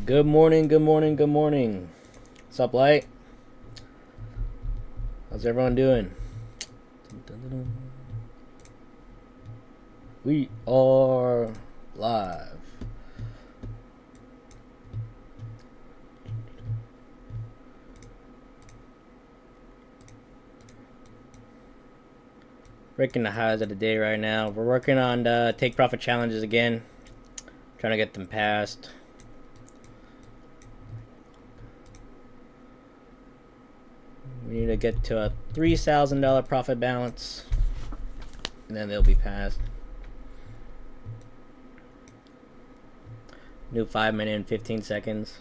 Good morning, good morning, good morning. What's up, Light? How's everyone doing? We are live. Breaking the highs of the day right now. We're working on the take profit challenges again. Trying to get them passed. We need to get to a $3,000 profit balance, and then they'll be passed. New 5 minute and 15 seconds.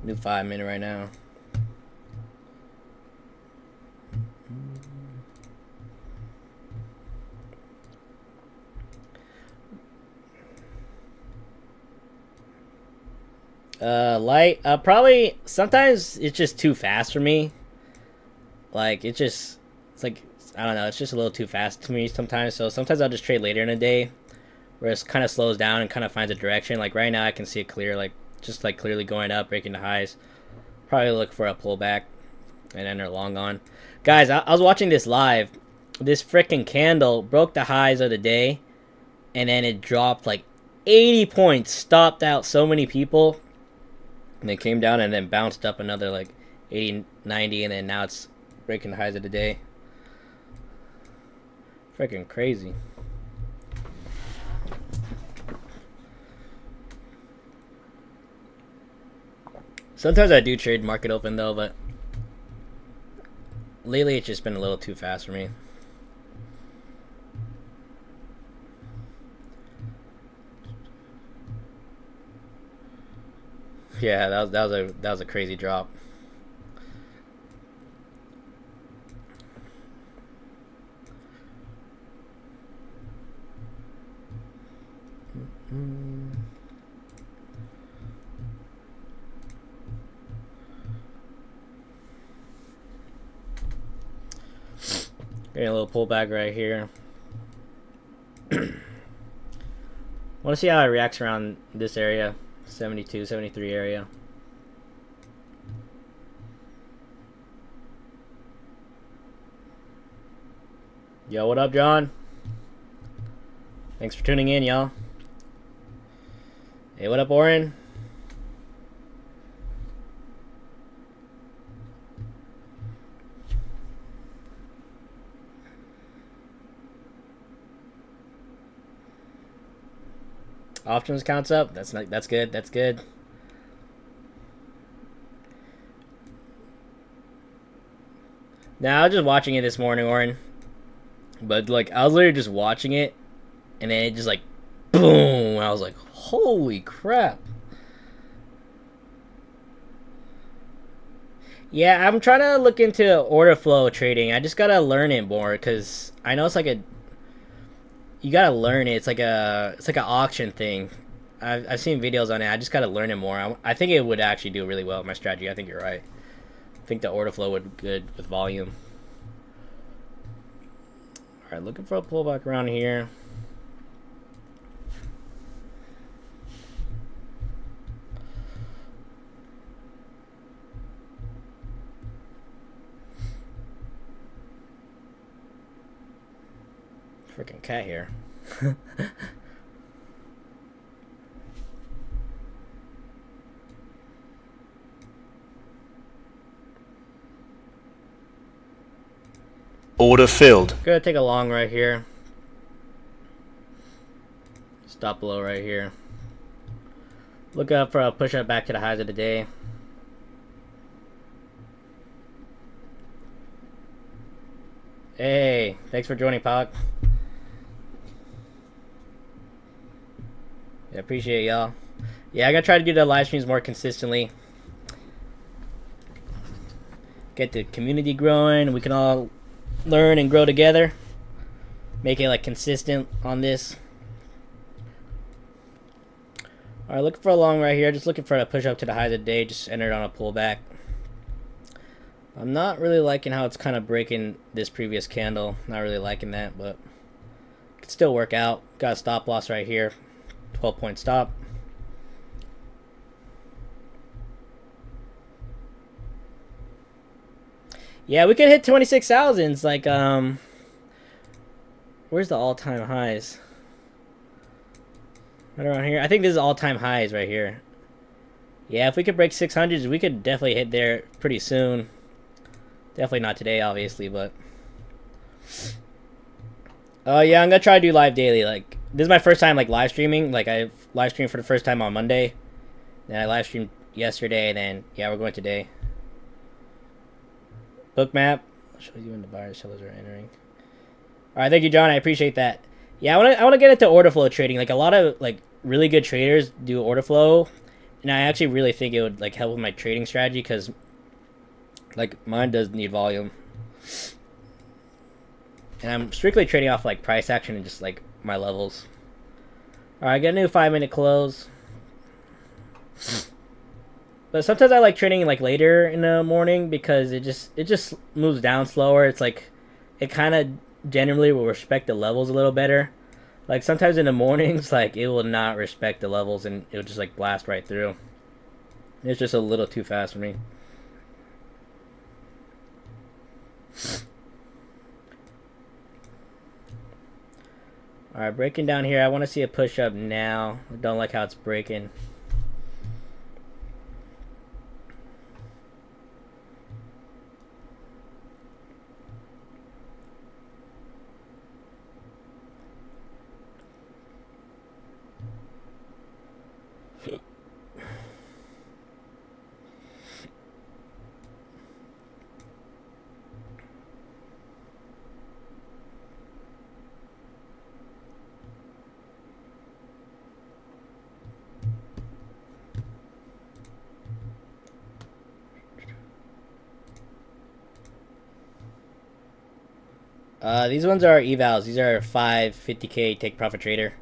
New 5 minute right now. Light, probably sometimes it's just too fast for me. Like it's like, I don't know, it's just a little too fast to me sometimes. So sometimes I'll just trade later in the day where it kind of slows down and kind of finds a direction. Like right now I can see it clear, like just like clearly going up, breaking the highs. Probably look for a pullback and then they're long on. Guys, I was watching this live. This freaking candle broke the highs of the day and then it dropped like 80 points, stopped out so many people. And then came down and then bounced up another like 80, 90, and then now it's breaking the highs of the day. Freaking crazy. Sometimes I do trade market open though, but lately it's just been a little too fast for me. Yeah, that was a crazy drop. Getting a little pullback right here. Want to see how it reacts around this area. 72, 73 area. Yo, what up, John? Thanks for tuning in, y'all. Hey, what up, Oren? Options counts up. That's good. That's good. Now I was just watching it this morning, Oren. But like I was literally just watching it, and then it just like boom. I was like, holy crap. Yeah, I'm trying to look into order flow trading. I just gotta learn it more because I know it's like you gotta learn it. It's like an auction thing. I've seen videos on it. I just gotta learn it more. I think it would actually do really well with my strategy. I think you're right. I think the order flow would be good with volume. All right, looking for a pullback around here. Freaking cat here. Order filled. Gonna take a long right here. Stop below right here. Look up for a push up back to the highs of the day. Hey, thanks for joining, Pac. Yeah, appreciate y'all. Yeah, I gotta try to do the live streams more consistently. Get the community growing. We can all learn and grow together. Make it like consistent on this. All right, looking for a long right here. Just looking for a push up to the highs of the day. Just entered on a pullback. I'm not really liking how it's kind of breaking this previous candle. Not really liking that, but it can still work out. Got a stop loss right here. 12-point stop. Yeah, we could hit 26,000s. Like, where's the all-time highs? Right around here. I think this is all-time highs right here. Yeah, if we could break 600s, we could definitely hit there pretty soon. Definitely not today, obviously, but... Oh, yeah, I'm gonna try to do live daily. Like, this is my first time, like, live streaming. Like, I live streamed for the first time on Monday. Then I live streamed yesterday, and then, yeah, we're going today. Book map. I'll show you when the buyers sellers are entering. Alright, thank you, John. I appreciate that. Yeah, I wanna get into order flow trading. Like, a lot of, like, really good traders do order flow. And I actually really think it would, like, help with my trading strategy, because, like, mine does need volume. And I'm strictly trading off, like, price action and just, like, my levels. Alright, get a new 5-minute close. But sometimes I like trading, like, later in the morning, because it just moves down slower. It's, like, it kind of generally will respect the levels a little better. Like, sometimes in the mornings, like, it will not respect the levels, and it'll just, like, blast right through. It's just a little too fast for me. Alright, breaking down here. I want to see a push up now. I don't like how it's breaking. These ones are evals. These are 550K TakeProfitTrader.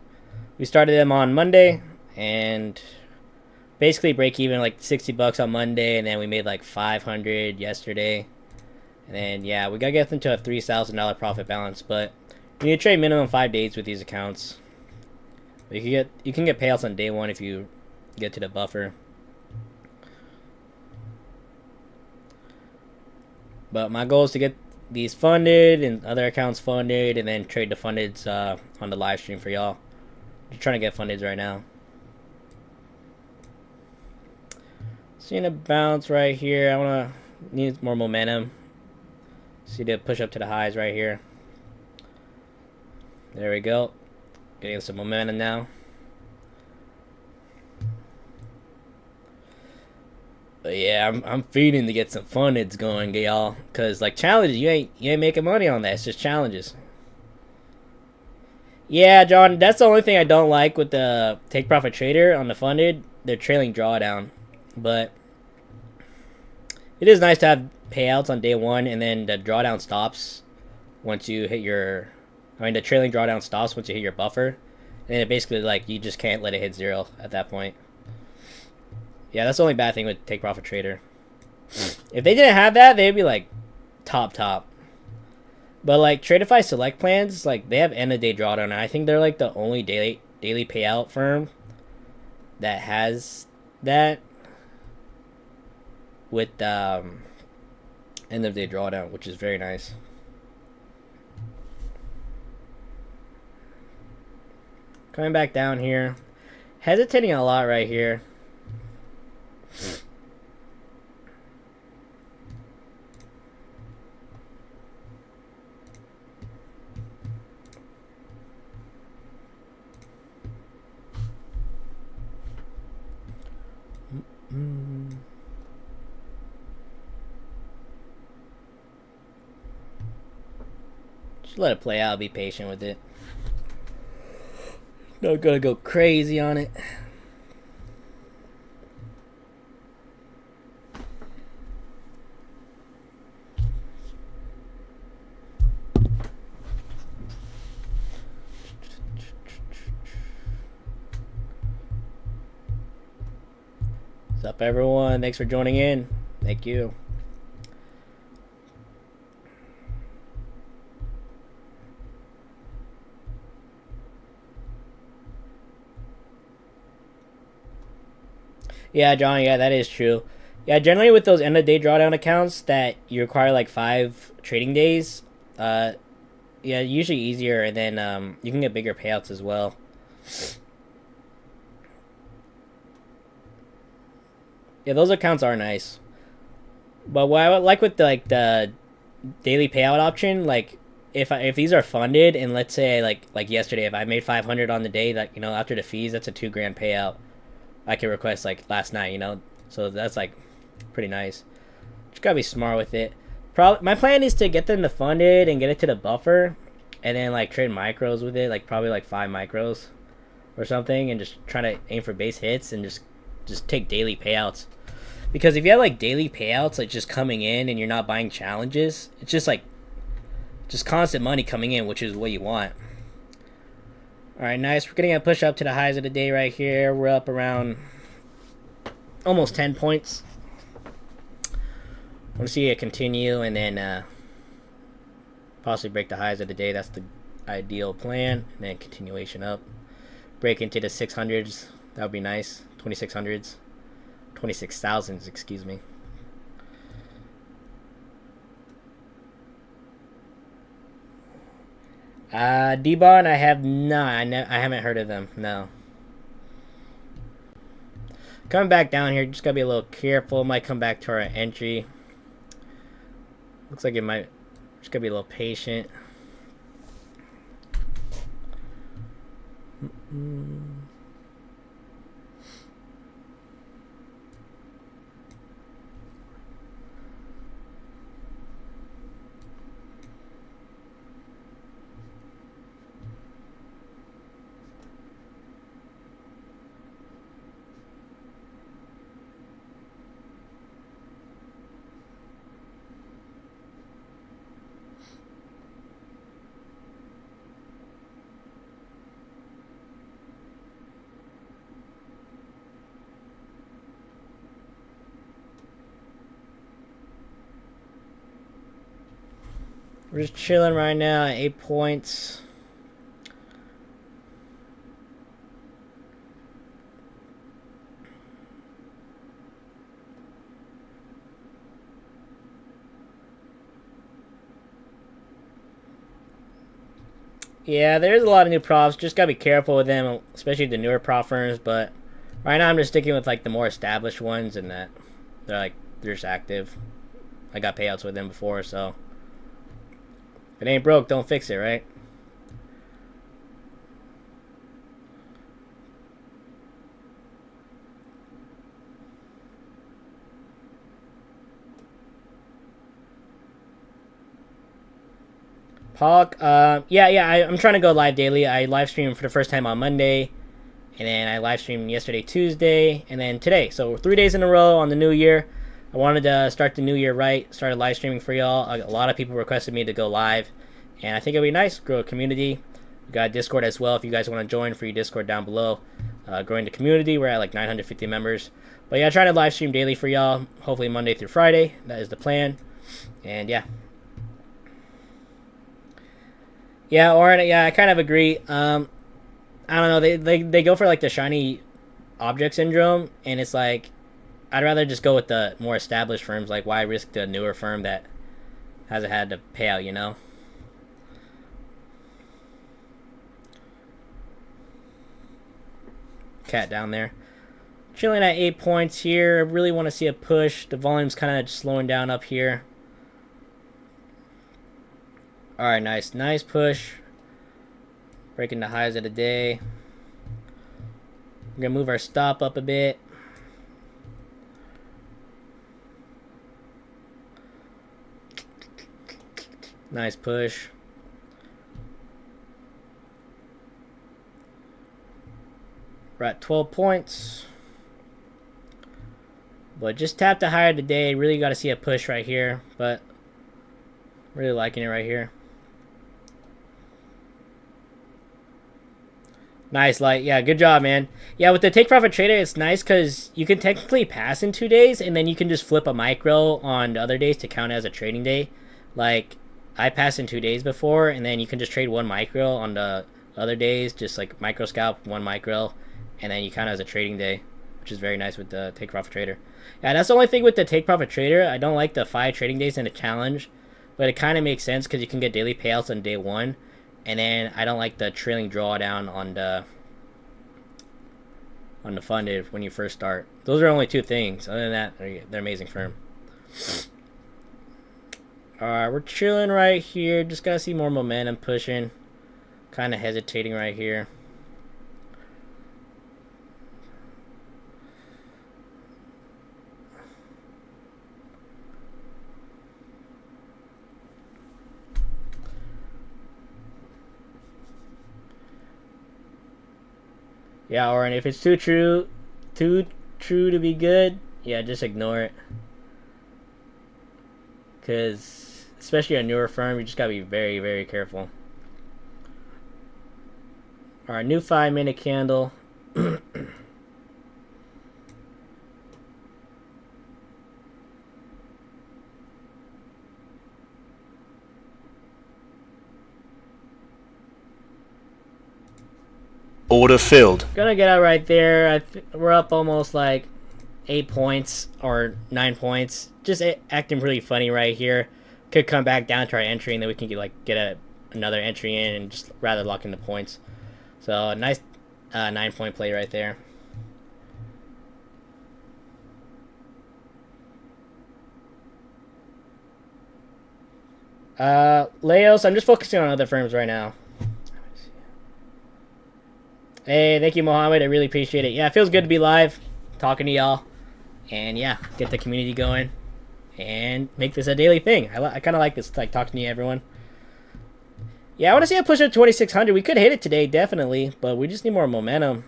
We started them on Monday, and basically break even like 60 bucks on Monday, and then we made like 500 yesterday. And then, yeah, we gotta get them to a $3,000 profit balance, but you need to trade minimum 5 days with these accounts. But you can get payouts on day one if you get to the buffer. But my goal is to get these funded and other accounts funded, and then trade the fundeds on the live stream for y'all. I'm trying to get fundeds right now. Seeing a bounce right here. I want to need more momentum. See the push up to the highs right here. There we go. Getting some momentum now. But yeah, I'm feeding to get some fundeds going, y'all. Cause like challenges, you ain't making money on that. It's just challenges. Yeah, John, that's the only thing I don't like with the TakeProfitTrader on the funded. They're trailing drawdown, but it is nice to have payouts on day one, and then the drawdown stops once you hit your. I mean, the trailing drawdown stops once you hit your buffer, and it basically like you just can't let it hit zero at that point. Yeah, that's the only bad thing with TakeProfitTrader. If they didn't have that, they'd be like top. But like Tradeify select plans, like they have end of day drawdown, and I think they're like the only daily payout firm that has that with end of day drawdown, which is very nice. Coming back down here, hesitating a lot right here. Just let it play out. Be patient with it. Not gonna go crazy on it. What's up, everyone? Thanks for joining in. Thank you. Yeah, John, yeah, that is true. Yeah, generally with those end of day drawdown accounts that you require like 5 trading days, yeah, usually easier, and then you can get bigger payouts as well. Yeah, those accounts are nice. But what I would like with the daily payout option, like if these are funded, and let's say like yesterday, if I made 500 on the day, that after the fees, that's a $2,000 payout. I can request like last night, so that's like pretty nice. Just gotta be smart with it. Probably my plan is to get them to funded and get it to the buffer, and then like trade micros with it, like probably like 5 micros or something, and just try to aim for base hits and just take daily payouts. Because if you have like daily payouts like just coming in and you're not buying challenges, it's just like just constant money coming in, which is what you want. Alright, nice. We're getting a push up to the highs of the day right here. We're up around almost 10 points. I want to see it continue and then possibly break the highs of the day. That's the ideal plan. And then continuation up. Break into the 600s. That would be nice. 2600s. 26,000s, excuse me. D-Bond, I have not. I haven't heard of them. No. Coming back down here, just gotta be a little careful. Might come back to our entry. Looks like it might. Just gotta be a little patient. We're just chilling right now at 8 points. Yeah, there's a lot of new props. Just gotta be careful with them, especially the newer prop firms. But right now I'm just sticking with like the more established ones, and that they're just active. I got payouts with them before, so if it ain't broke, don't fix it, right? Hawk, I'm trying to go live daily. I live streamed for the first time on Monday, and then I live streamed yesterday, Tuesday, and then today. So 3 days in a row on the new year. I wanted to start the new year right. Started live streaming for y'all. A lot of people requested me to go live, and I think it'll be nice. Grow a community. We got Discord as well. If you guys want to join, free Discord down below. Growing the community. We're at like 950 members. But yeah, trying to live stream daily for y'all. Hopefully Monday through Friday. That is the plan. And yeah. Yeah, Oren, yeah, I kind of agree. I don't know, they go for like the shiny object syndrome, and it's like I'd rather just go with the more established firms. Like, why risk the newer firm that hasn't had to pay out, Cat down there. Chilling at 8 points here. I really want to see a push. The volume's kind of slowing down up here. Alright, nice push. Breaking the highs of the day. We're going to move our stop up a bit. Nice push. We're at 12 points. But just tap the higher today. Really got to see a push right here. But really liking it right here. Nice, Light. Yeah, good job, man. Yeah, with the Take Profit Trader, it's nice because you can technically pass in 2 days, and then you can just flip a micro on the other days to count as a trading day. Like, I passed in 2 days before, and then you can just trade 1 micro on the other days, just like micro scalp, 1 micro, and then you count it as a trading day, which is very nice with the Take Profit Trader. Yeah, that's the only thing with the Take Profit Trader. I don't like the 5 trading days in a challenge, but it kind of makes sense because you can get daily payouts on day 1. And then I don't like the trailing drawdown on the funded when you first start. Those are only 2 things. Other than that, they're amazing firm. Alright, we're chilling right here. Just gotta see more momentum pushing. Kind of hesitating right here. Yeah, or if it's too true to be good, yeah, just ignore it. Because, especially a newer firm, you just gotta be very, very careful. Alright, new 5-minute candle. Order filled. Gonna get out right there. We're up almost like 8 points or 9 points. Just acting really funny right here. Could come back down to our entry, and then we can get another entry in and just rather lock in the points. So a nice 9-point play right there. Leos, I'm just focusing on other firms right now. Hey, thank you, Mohammed. I really appreciate it. Yeah, it feels good to be live, talking to y'all, and yeah, get the community going, and make this a daily thing. I kind of like this, like talking to everyone. Yeah, I want to see a push up 2600. We could hit it today, definitely, but we just need more momentum.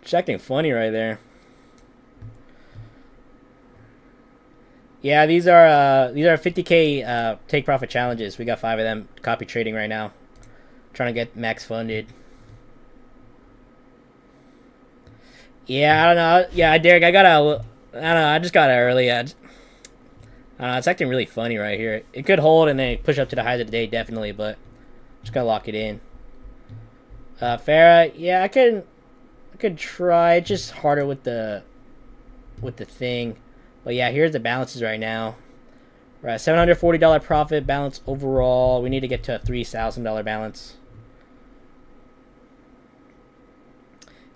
Just acting funny right there. Yeah, these are 50K take profit challenges. We got 5 of them. Copy trading right now. Trying to get max funded. Yeah, I don't know. Yeah, Derek, I don't know. I just got it early. I don't know. It's acting really funny right here. It could hold and then push up to the highs of the day, definitely, but just gotta lock it in. Farah, yeah, I could try. It's just harder with the thing. But yeah, here's the balances right now. We're at $740 profit balance overall. We need to get to a $3,000 balance.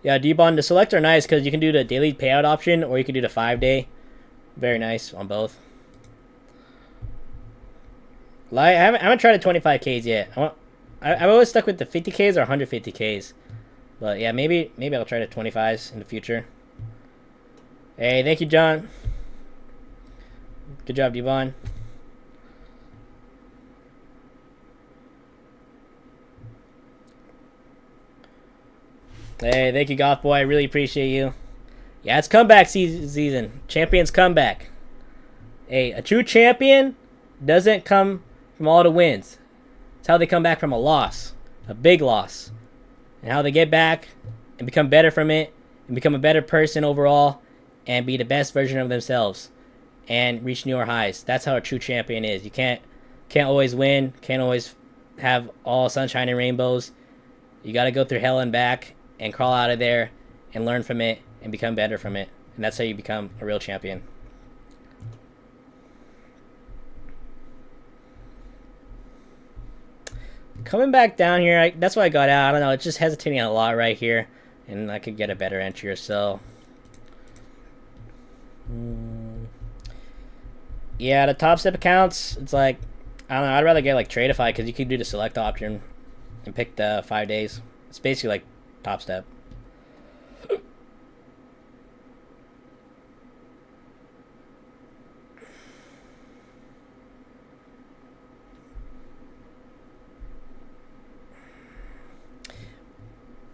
Yeah, D-Bond, the selects are nice because you can do the daily payout option or you can do the 5-day. Very nice on both. I haven't tried the 25Ks yet. I've always stuck with the 50Ks or 150Ks. But yeah, maybe I'll try the 25s in the future. Hey, thank you, John. Good job, D-Bond. Hey, thank you, Goth Boy. I really appreciate you. Yeah, it's comeback season. Champions comeback. Hey, a true champion doesn't come from all the wins. It's how they come back from a loss. A big loss. And how they get back and become better from it. And become a better person overall. And be the best version of themselves. And reach newer highs. That's how a true champion is. You can't always win. Can't always have all sunshine and rainbows. You got to go through hell and back. And crawl out of there and learn from it and become better from it. And that's how you become a real champion. Coming back down here, that's why I got out. I don't know, it's just hesitating a lot right here. And I could get a better entry or so. Yeah, the top step accounts, it's like, I don't know, I'd rather get like Tradeify because you can do the select option and pick the 5 days. It's basically like top step.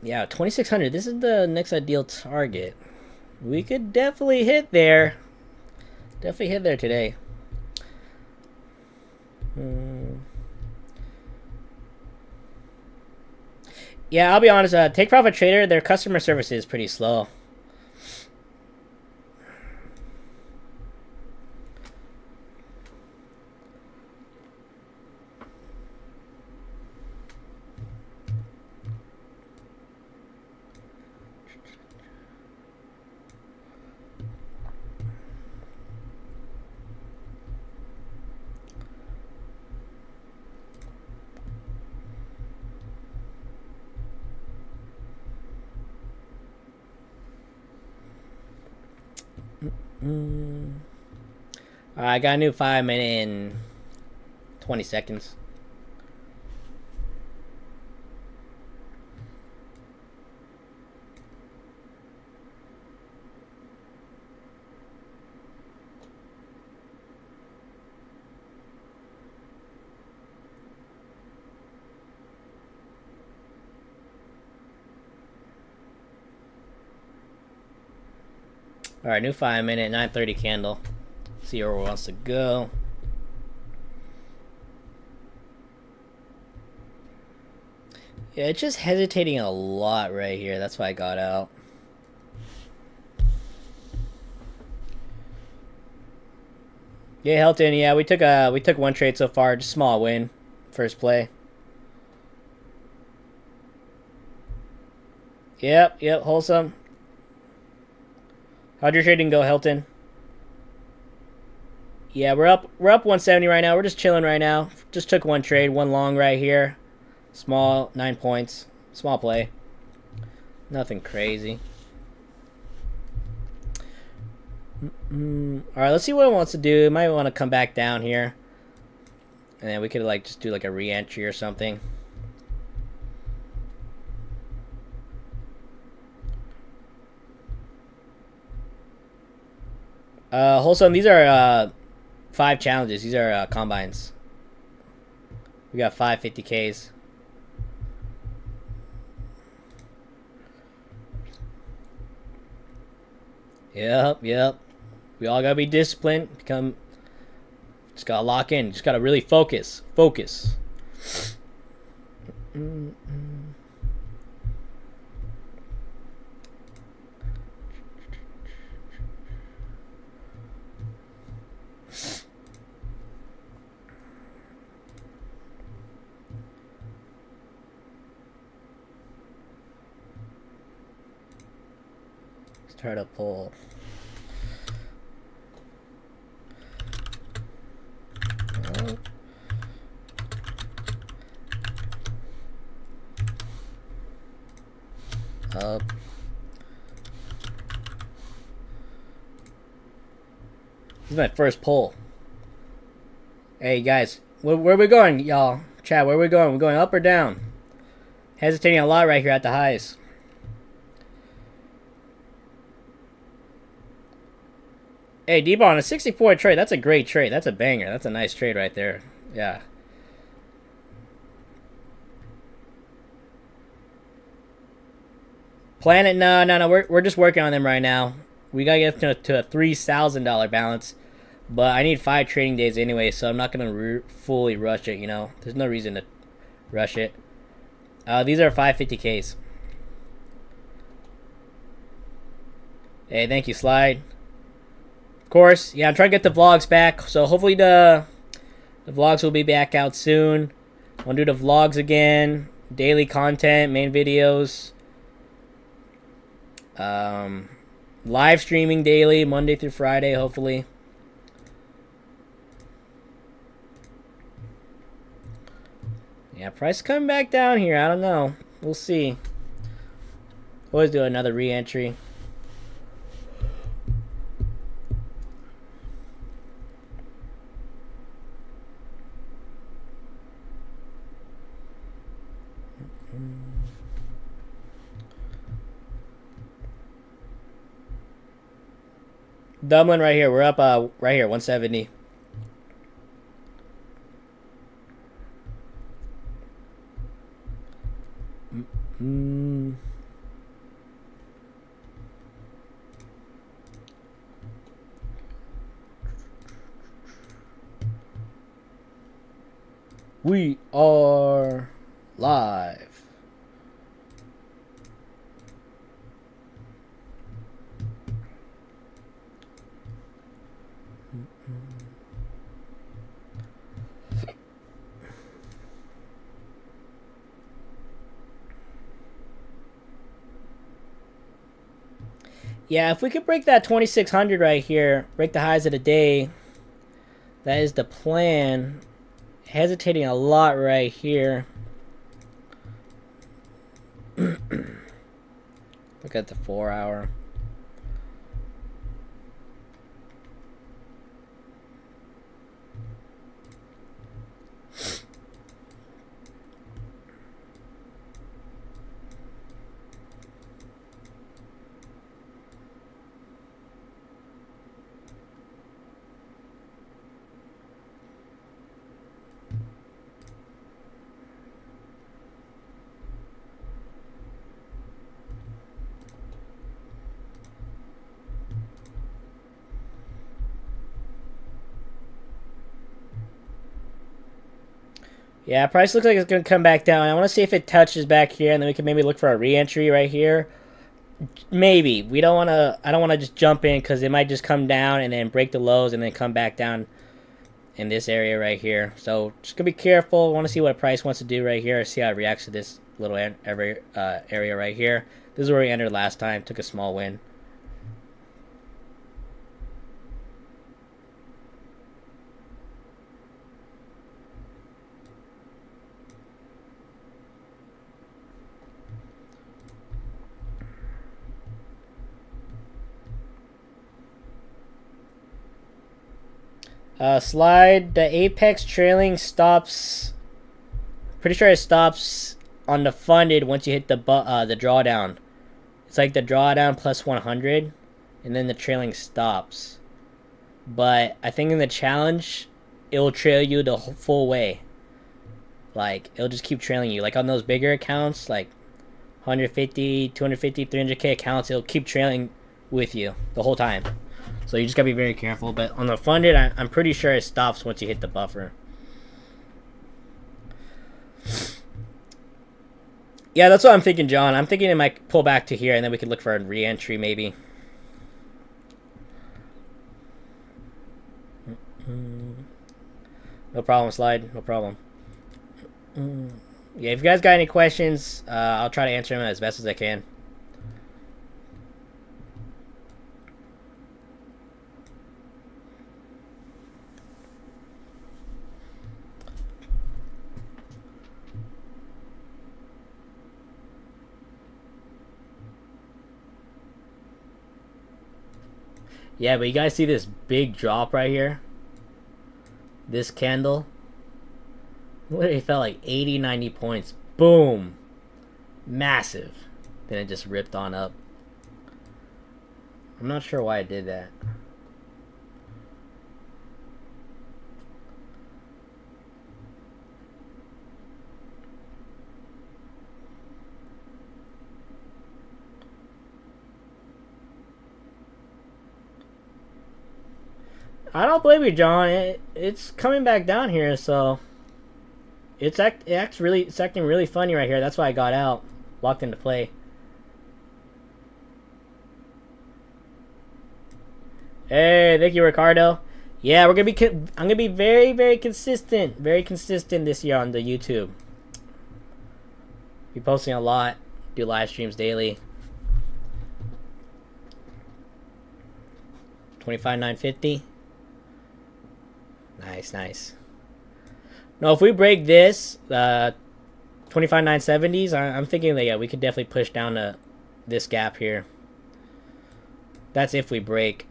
Yeah, 2600. This is the next ideal target. We could definitely hit there. Definitely hit there today. Yeah, I'll be honest. TakeProfitTrader, their customer service is pretty slow. Alright, I got a new 5 minute in 20 seconds. Alright, new 5 minute, 9:30 candle. See where it wants to go. Yeah, it's just hesitating a lot right here. That's why I got out. Yeah, Helton. Yeah, we took one trade so far, just small win, first play. Yep, wholesome. How'd your trading go, Helton? Yeah, we're up 170 right now. We're just chilling right now. Just took one trade, one long right here. Small, 9 points. Small play. Nothing crazy. Alright, let's see what it wants to do. It might want to come back down here. And then we could like just do like a re-entry or something. Wholesome, these are 5 challenges. These are combines. We got 5 50Ks. Yep. We all gotta be disciplined. Just gotta lock in. Just gotta really focus. Try to pull. Up. This is my first pull. Hey guys, where are we going, y'all? Chat, where are we going? We're going up or down? Hesitating a lot right here at the highs. Hey, D-Ball, on a 60-point trade, that's a great trade. That's a banger. That's a nice trade right there. Yeah. Planet, no. We're just working on them right now. We gotta get to a $3,000 balance. But I need 5 trading days anyway, so I'm not gonna fully rush it, you know? There's no reason to rush it. These are 550Ks. Hey, thank you, Slide. Of course, yeah, I'm trying to get the vlogs back, so hopefully the vlogs will be back out soon. I'll do the vlogs again, daily content, main videos, live streaming daily, Monday through Friday, hopefully. Yeah, price coming back down here. I don't know. We'll see. Always do another re-entry. Dublin right here. We're up right here, 170. We are live. Yeah, if we could break that 2600 right here, break the highs of the day, that is the plan. Hesitating a lot right here. Look at the 4 hour. Yeah, price looks like it's going to come back down. I want to see if it touches back here, and then we can maybe look for a re-entry right here. Maybe. We don't want to. I don't want to just jump in because it might just come down and then break the lows and then come back down in this area right here. So just going to be careful. I want to see what price wants to do right here. See how it reacts to this little area right here. This is where we entered last time. Took a small win. Slide, the apex trailing stops. Pretty sure it stops on the funded once you hit the drawdown. It's like the drawdown plus 100, and then the trailing stops. But I think in the challenge, it will trail you the full way. Like, it'll just keep trailing you. Like on those bigger accounts, like 150, 250, 300k accounts, it'll keep trailing with you the whole time. So you just gotta be very careful. But on the funded, I'm pretty sure it stops once you hit the buffer. Yeah, that's what I'm thinking, John. I'm thinking it might pull back to here, and then we could look for a re-entry, maybe. No problem, Slide. No problem. Yeah, if you guys got any questions, I'll try to answer them as best as I can. Yeah, but you guys see this big drop right here? This candle? Literally fell like 80, 90 points. Boom! Massive. Then it just ripped on up. I'm not sure why it did that. I don't blame you, John. It's coming back down here, so it's acting really funny right here. That's why I got out, locked into play. Hey, thank you, Ricardo. Yeah, I'm gonna be very, very consistent this year on the YouTube. Be posting a lot, do live streams daily. 25,950. Nice. No, if we break this, 25,970s, I'm thinking that, yeah, we could definitely push down to this gap here. That's if we break.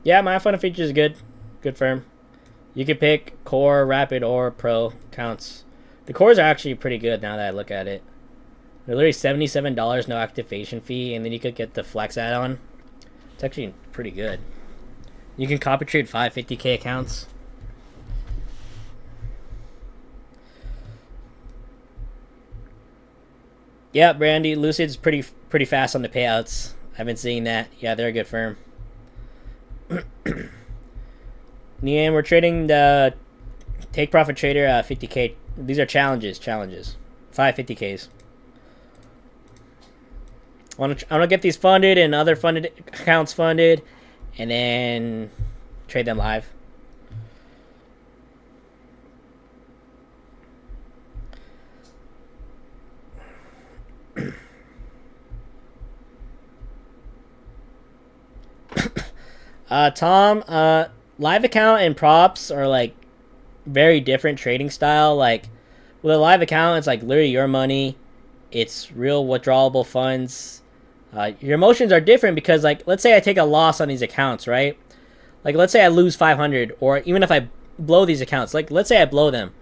Yeah, MyFundedFutures is good. Good firm. You can pick core, rapid, or pro counts. The cores are actually pretty good now that I look at it. They're literally $77, no activation fee, and then you could get the flex add-on. It's actually pretty good. You can copy trade 550k accounts. Yeah, Brandy, Lucid's pretty fast on the payouts. I've been seeing that. Yeah, they're a good firm. Nian, we're trading the TakeProfitTrader 50k. These are challenges. 550ks. I want to get these funded and other funded accounts funded, and then trade them live. Tom, live account and props are like very different trading style. Like with a live account, it's like literally your money. It's real withdrawable funds. Your emotions are different because, like, let's say I take a loss on these accounts, right? Like, let's say I lose 500, or even if I blow these accounts, like, let's say I blow them.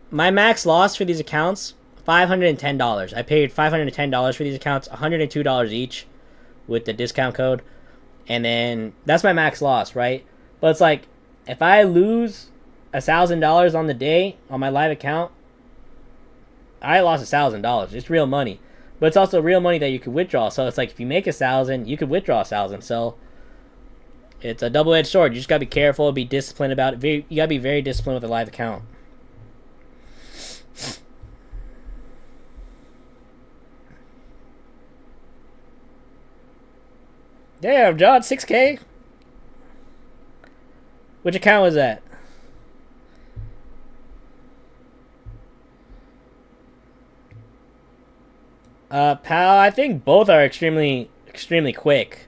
My max loss for these accounts, $510. I paid $510 for these accounts, $102 each with the discount code. And then that's my max loss, right? But it's like, if I lose $1,000 on the day on my live account, I lost $1,000. It's real money, but it's also real money that you could withdraw. So it's like if you make 1,000, you could withdraw 1,000. So it's a double-edged sword. You just gotta be careful, be disciplined about it. You gotta be very disciplined with a live account. Damn, John, 6K. Which account was that? Pal, I think both are extremely quick.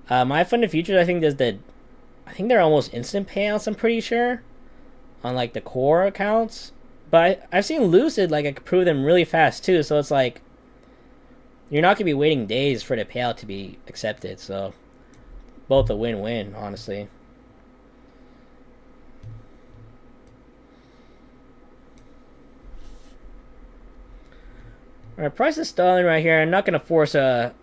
MyFundedFutures, I think I think they're almost instant payouts. I'm pretty sure on like the core accounts, but I've seen Lucid like I could prove them really fast too. So it's like you're not gonna be waiting days for the payout to be accepted. So both a win-win, honestly. All right, price is stalling right here. I'm not gonna force a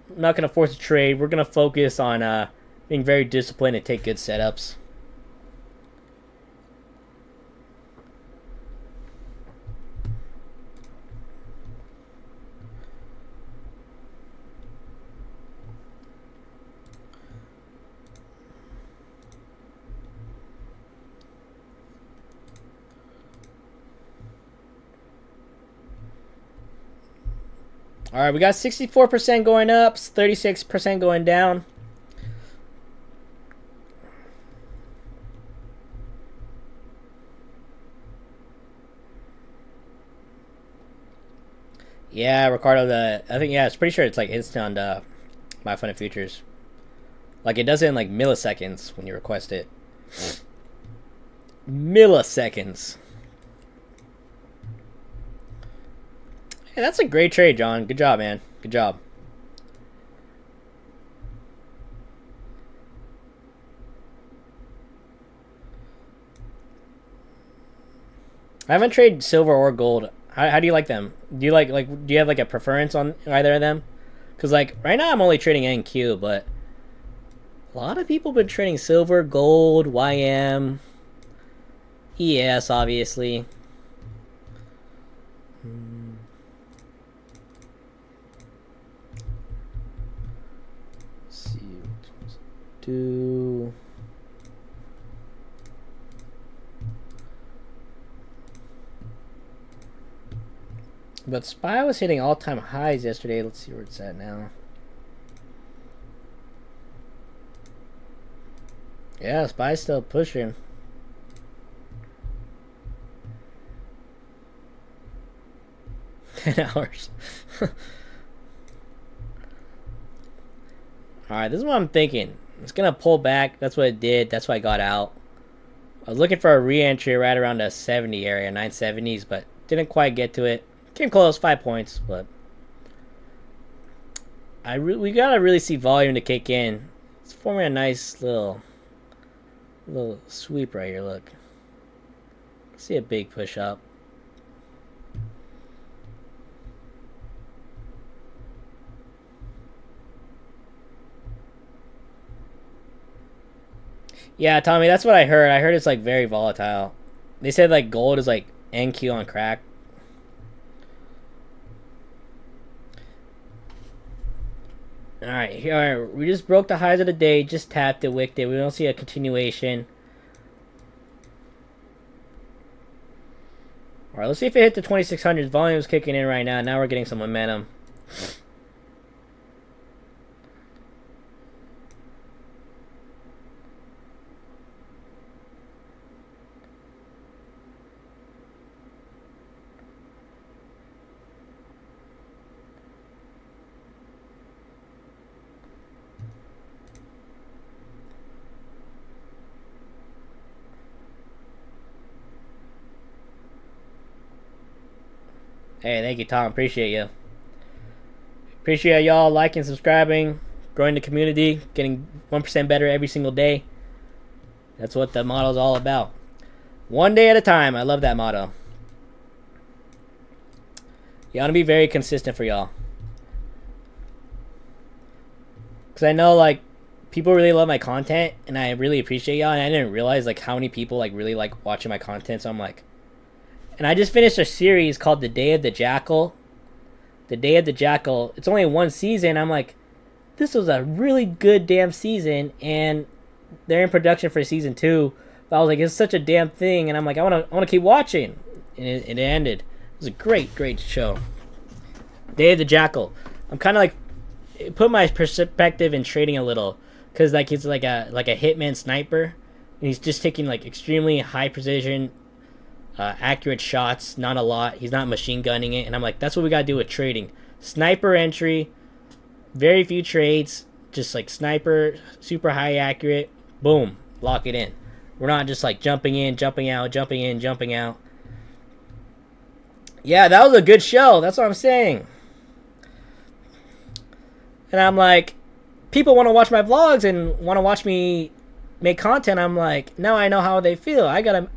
trade. We're gonna focus on being very disciplined and take good setups. All right, we got 64% going up, 36% going down. Yeah, Ricardo, I think, yeah, it's pretty sure it's like instant on MyFundedFutures. Like, it does it in like milliseconds when you request it. Milliseconds. Hey, that's a great trade, John. Good job, man. Good job. I haven't traded silver or gold. How do you like them? Do you do you have like a preference on either of them? Because like right now I'm only trading NQ, but a lot of people have been trading silver, gold, YM, ES, obviously. Let's see what to do. But SPY was hitting all-time highs yesterday. Let's see where it's at now. Yeah, SPY's still pushing. $10. Alright, this is what I'm thinking. It's going to pull back. That's what it did. That's why I got out. I was looking for a re-entry right around the 70 area, 970s, but didn't quite get to it. Came close, 5 points, but we gotta really see volume to kick in. It's forming a nice little sweep right here. Look, see a big push up. Yeah, Tommy, that's what I heard. I heard it's like very volatile. They said like gold is like NQ on crack. Alright, here we just broke the highs of the day, just tapped it, wicked it. We don't see a continuation. Alright, let's see if it hit the 2600s. Volume is kicking in right now. Now we're getting some momentum. Hey, thank you, Tom. Appreciate you. Appreciate y'all liking, subscribing, growing the community, getting 1% better every single day. That's what the motto is all about. One day at a time. I love that motto. You want to be very consistent for y'all. Because I know, like, people really love my content, and I really appreciate y'all, and I didn't realize, like, how many people, like, really like watching my content, so I'm like... And I just finished a series called The Day of the Jackal. The Day of the Jackal. It's only one season. I'm like, this was a really good damn season, and they're in production for season 2. But I was like, it's such a damn thing, and I'm like, I wanna keep watching. And it ended. It was a great show. Day of the Jackal. I'm kind of like... Put my perspective in trading a little, because like he's like a hitman sniper, and he's just taking like extremely high precision, accurate shots. Not a lot. He's not machine gunning it, and I'm like, that's what we gotta do with trading. Sniper entry, very few trades, just like sniper, super high accurate. Boom, lock it in. We're not just like jumping in, jumping out, jumping in, jumping out. Yeah, that was a good show. That's what I'm saying. And I'm like, people want to watch my vlogs and want to watch me make content. I'm like, now I know how they feel. I gotta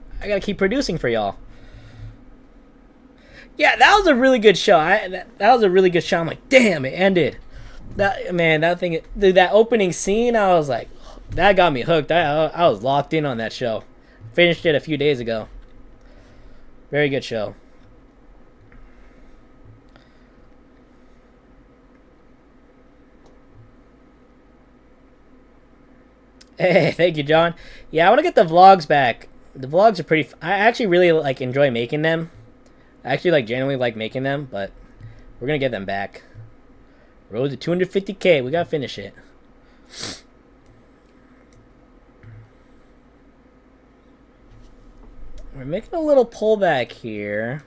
keep producing for y'all. Yeah, that was a really good show. That was a really good show. I'm like, damn, it ended. That opening scene, I was like, that got me hooked. I was locked in on that show. Finished it a few days ago. Very good show. Hey, thank you, John. Yeah, I want to get the vlogs back. The vlogs are pretty... I actually really like enjoy making them. I actually like genuinely like making them, but we're going to get them back. Road to 250K. We got to finish it. We're making a little pullback here.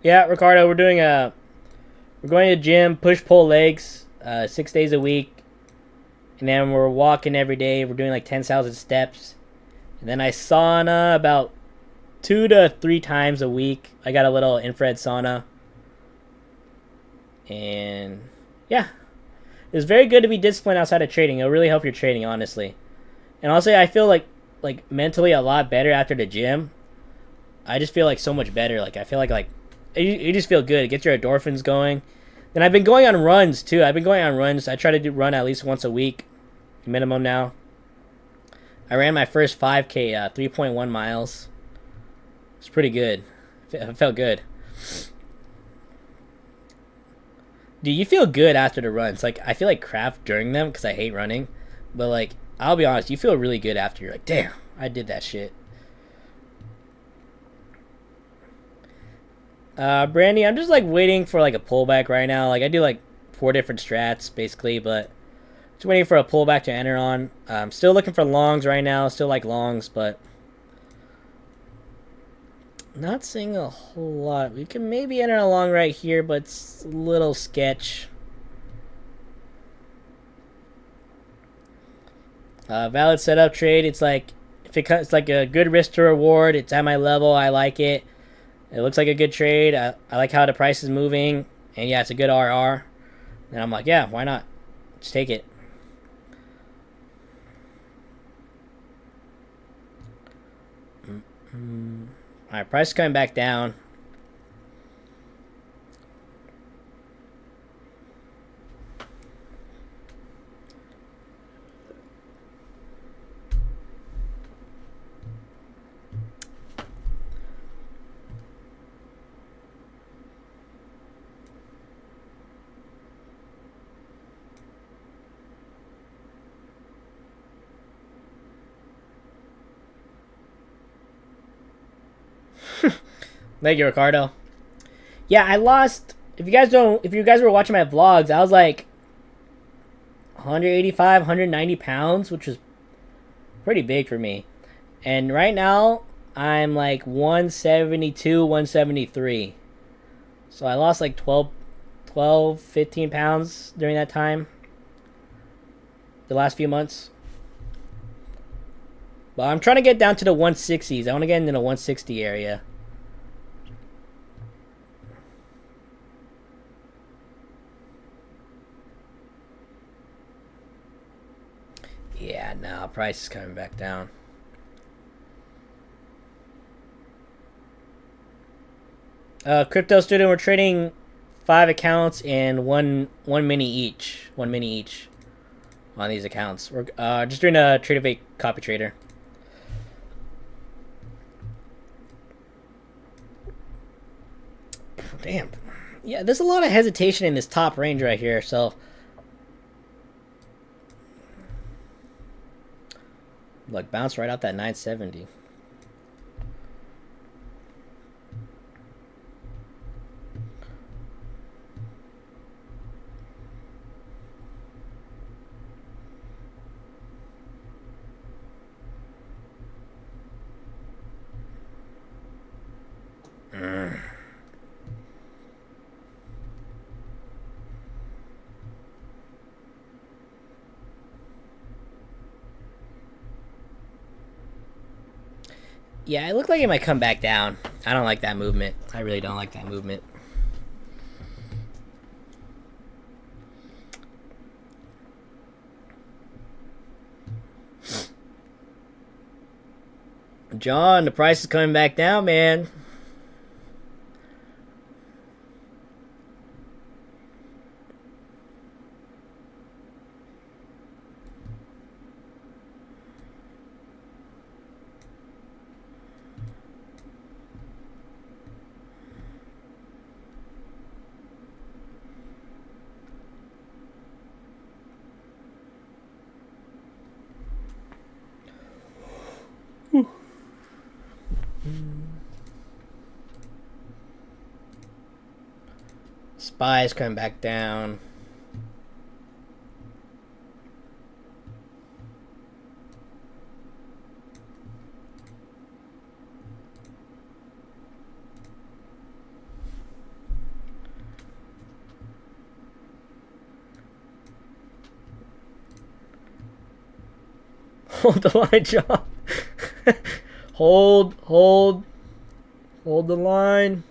Yeah, Ricardo, we're going to the gym, push pull legs, 6 days a week, and then we're walking every day. We're doing like 10,000 steps, and then I sauna about 2 to 3 times a week. I got a little infrared sauna, and yeah, it's very good to be disciplined outside of trading. It'll really help your trading, honestly. And honestly, I feel like mentally a lot better after the gym. I just feel like so much better. Like I feel like you just feel good. It gets your endorphins going. Then I've been going on runs too. I've been going on runs. I try to run at least once a week, minimum now. I ran my first 5K, 3.1 miles. It's pretty good. It felt good. Dude, you feel good after the runs. Like I feel like crap during them because I hate running, but like I'll be honest, you feel really good after. You're like, damn, I did that shit. Brandy, I'm just like waiting for like a pullback right now. Like I do like 4 different strats basically, but just waiting for a pullback to enter on. I'm still looking for longs right now. Still like longs, but not seeing a whole lot. We can maybe enter a long right here, but it's a little sketch. Valid setup trade. It's like it's like a good risk to reward. It's at my level. I like it. It looks like a good trade. I like how the price is moving. And yeah, it's a good RR. And I'm like, yeah, why not? Just take it. Alright, price is coming back down. Thank you, Ricardo. Yeah, I lost. If you guys were watching my vlogs, I was like 185, 190 pounds, which was pretty big for me. And right now, I'm like 172, 173. So I lost like 12, 15 pounds during that time. The last few months. But I'm trying to get down to the 160s. I want to get into the 160 area. Yeah, no, price is coming back down. Crypto student, we're trading 5 accounts and one mini each. One mini each on these accounts. We're just doing a Tradovate copy trader. Damn. Yeah, there's a lot of hesitation in this top range right here, so look, bounce right out that 970. Yeah, it looked like it might come back down. I don't like that movement. I really don't like that movement. John, the price is coming back down, man. Spy's coming back down. Hold the line, John. Hold the line.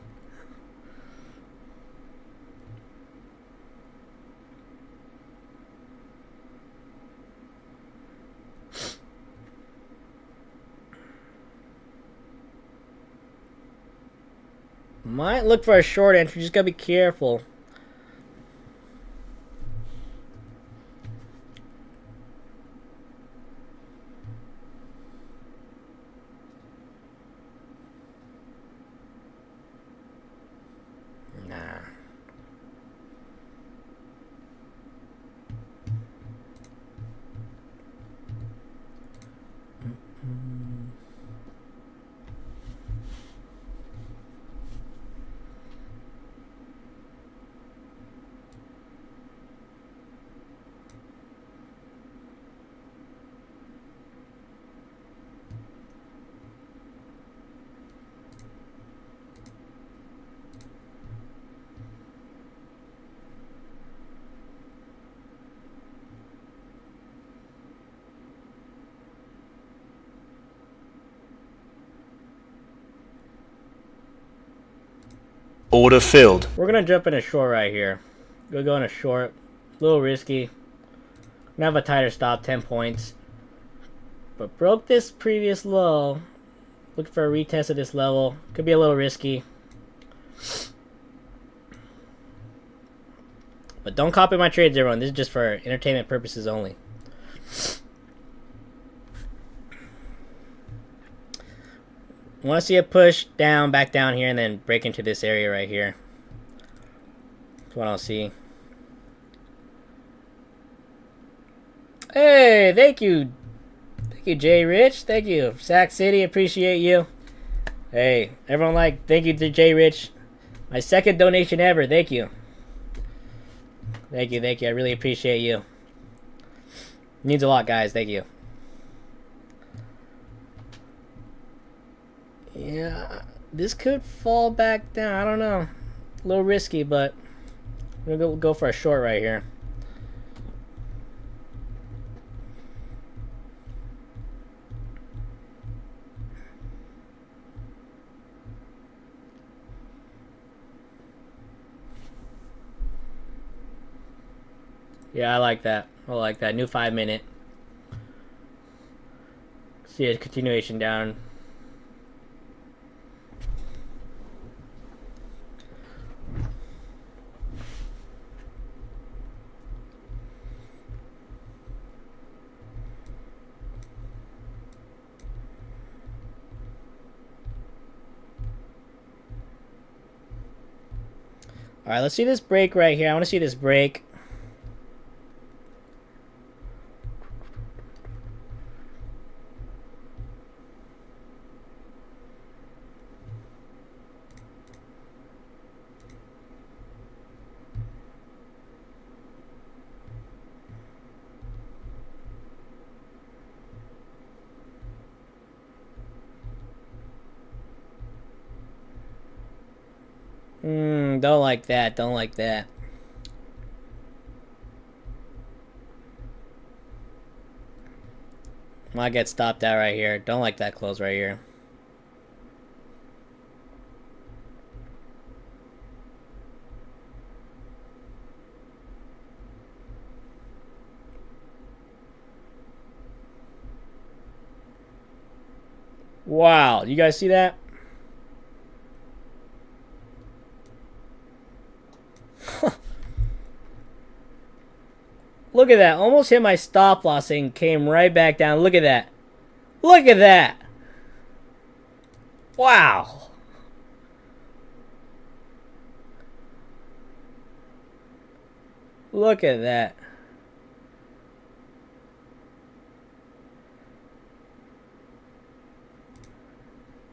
Might look for a short entry, just gotta be careful. Nah. Order filled. We're gonna jump in a short right here. We'll go in a short. A little risky. Gonna have a tighter stop, 10 points. But broke this previous low. Looking for a retest of this level. Could be a little risky. But don't copy my trades, everyone. This is just for entertainment purposes only. Want to see it push down, back down here, and then break into this area right here. That's what I'll see. Hey, thank you. Thank you, Jay Rich. Thank you. Sac City, appreciate you. Hey, everyone thank you to J Rich. My second donation ever. Thank you. Thank you. I really appreciate you. Means a lot, guys. Thank you. Yeah, this could fall back down. I don't know. A little risky, but I'm gonna go for a short right here. Yeah, I like that. New 5-minute. See a continuation down. All right, let's see this break right here. I want to see this break. Don't like that. Don't like that. Might get stopped out right here. Don't like that close right here. Wow, you guys see that? Look at that. Almost hit my stop loss and came right back down. Look at that. Look at that. Wow. Look at that.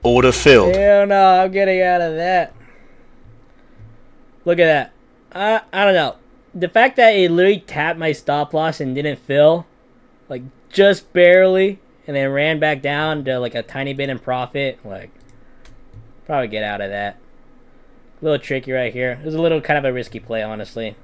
Order filled. Hell no, I'm getting out of that. Look at that. I don't know. The fact that it literally tapped my stop loss and didn't fill, like just barely, and then ran back down to like a tiny bit in profit, like probably get out of that. A little tricky right here. It was a little kind of a risky play, honestly.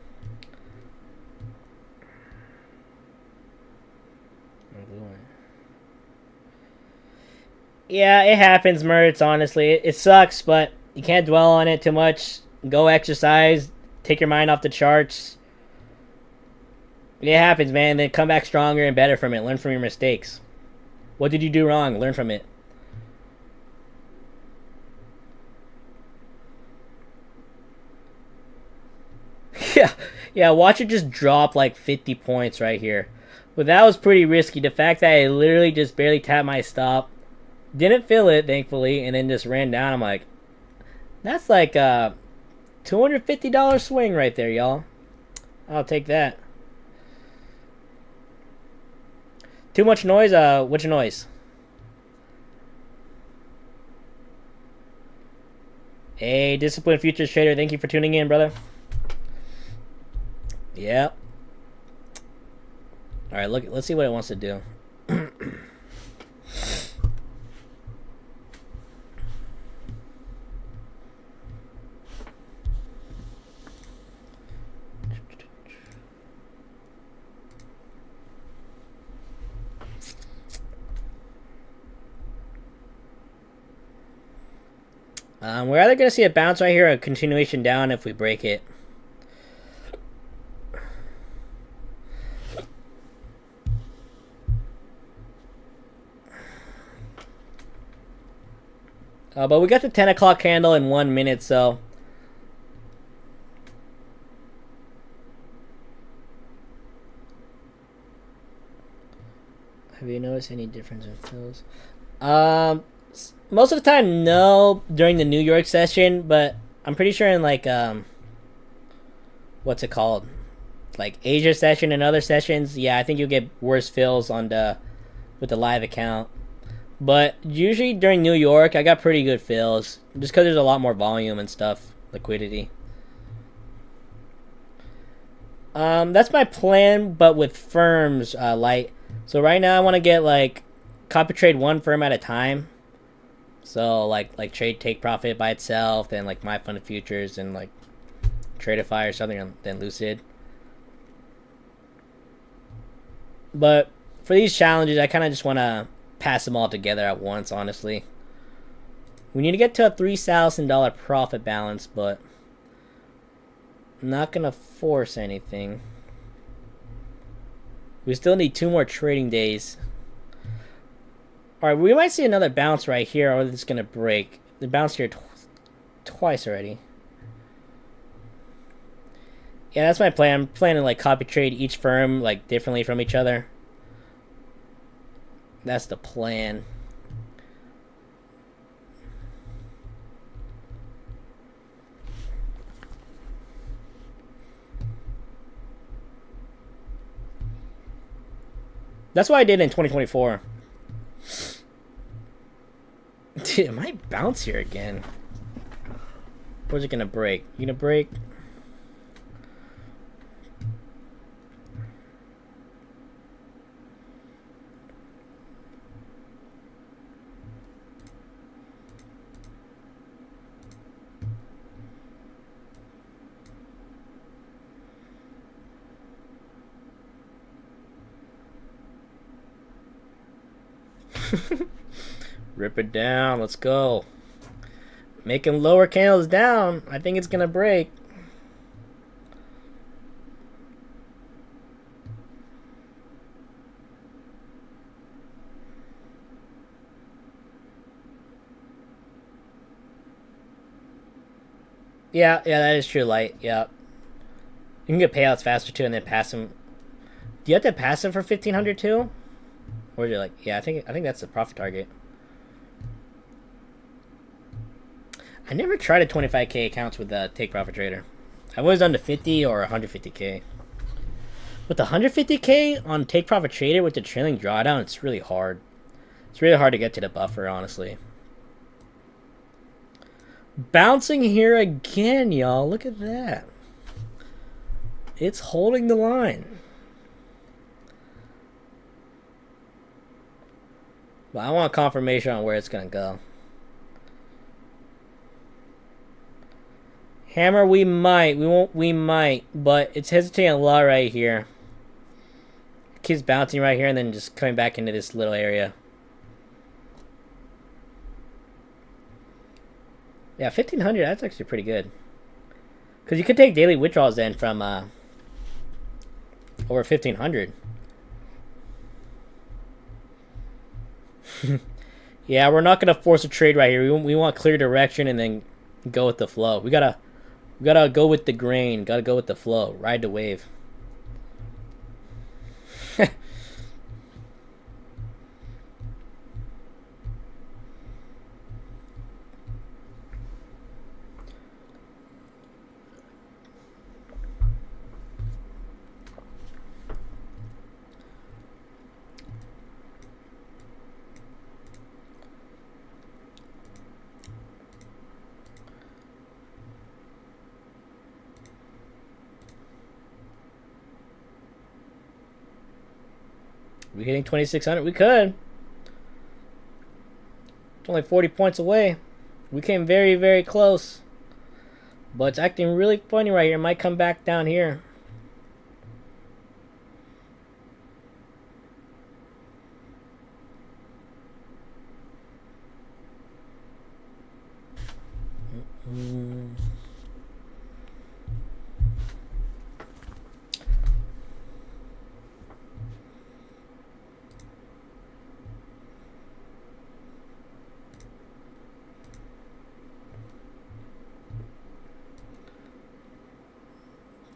Yeah, it happens, Mertz, honestly. It sucks, but you can't dwell on it too much. Go exercise. Take your mind off the charts. It happens, man. Then come back stronger and better from it. Learn from your mistakes. What did you do wrong? Learn from it. Yeah, watch it just drop like 50 points right here. But that was pretty risky. The fact that I literally just barely tapped my stop. Didn't fill it, thankfully, and then just ran down. I'm like, that's like a $250 swing right there, y'all. I'll take that. Too much noise? Which noise? Hey, Disciplined Futures Trader, thank you for tuning in, brother. Yep. Alright, let's see what it wants to do. We're either going to see a bounce right here or a continuation down if we break it. But we got the 10 o'clock candle in 1 minute, so... Have you noticed any difference in fills? Most of the time, no, during the New York session, but I'm pretty sure in like, what's it called? Like Asia session and other sessions, yeah, I think you'll get worse fills on with the live account. But usually during New York, I got pretty good fills. Just because there's a lot more volume and stuff. Liquidity. That's my plan, but with firms, light. So right now I want to get like copy trade one firm at a time. So like trade take profit by itself, then like MyFundedFutures and like Tradeify or something, then Lucid. But for these challenges, I kind of just want to pass them all together at once, honestly. We need to get to a $3,000 profit balance, but I'm not going to force anything. We still need 2 more trading days. Alright, we might see another bounce right here, or it's going to break. The bounce here twice already. Yeah, that's my plan. I'm planning to like copy trade each firm like differently from each other. That's the plan. That's what I did in 2024. Dude, it might bounce here again. Or is it gonna break? You gonna break? Rip it down. Let's go. Making lower candles down. I think it's gonna break. Yeah, that is true, light. Yeah. You can get payouts faster too and then pass them. Do you have to pass them for 1,500 too? Or is it like, yeah, I think that's the profit target. I never tried a 25k accounts with TakeProfitTrader. I've always done the 50 or 150k. With the 150k on TakeProfitTrader with the trailing drawdown, it's really hard. It's really hard to get to the buffer, honestly. Bouncing here again, y'all. Look at that. It's holding the line. But I want confirmation on where it's going to go. Hammer, we might. We won't. We might. But it's hesitating a lot right here. Keeps bouncing right here and then just coming back into this little area. Yeah, 1,500. That's actually pretty good. Because you could take daily withdrawals then from over 1,500. Yeah, we're not going to force a trade right here. We want clear direction and then go with the flow. We gotta go with the grain. Gotta go with the flow. Ride the wave. We hitting 2,600? We could. It's only 40 points away. We came very, very close. But it's acting really funny right here. It might come back down here.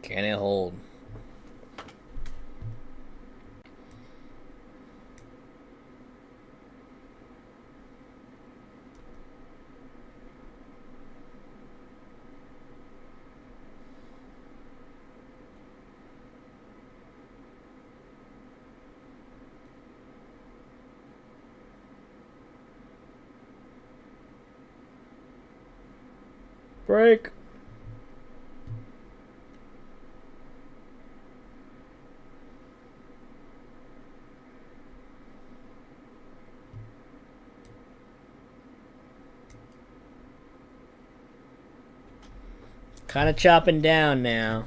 Can it hold? break. Kind of chopping down now.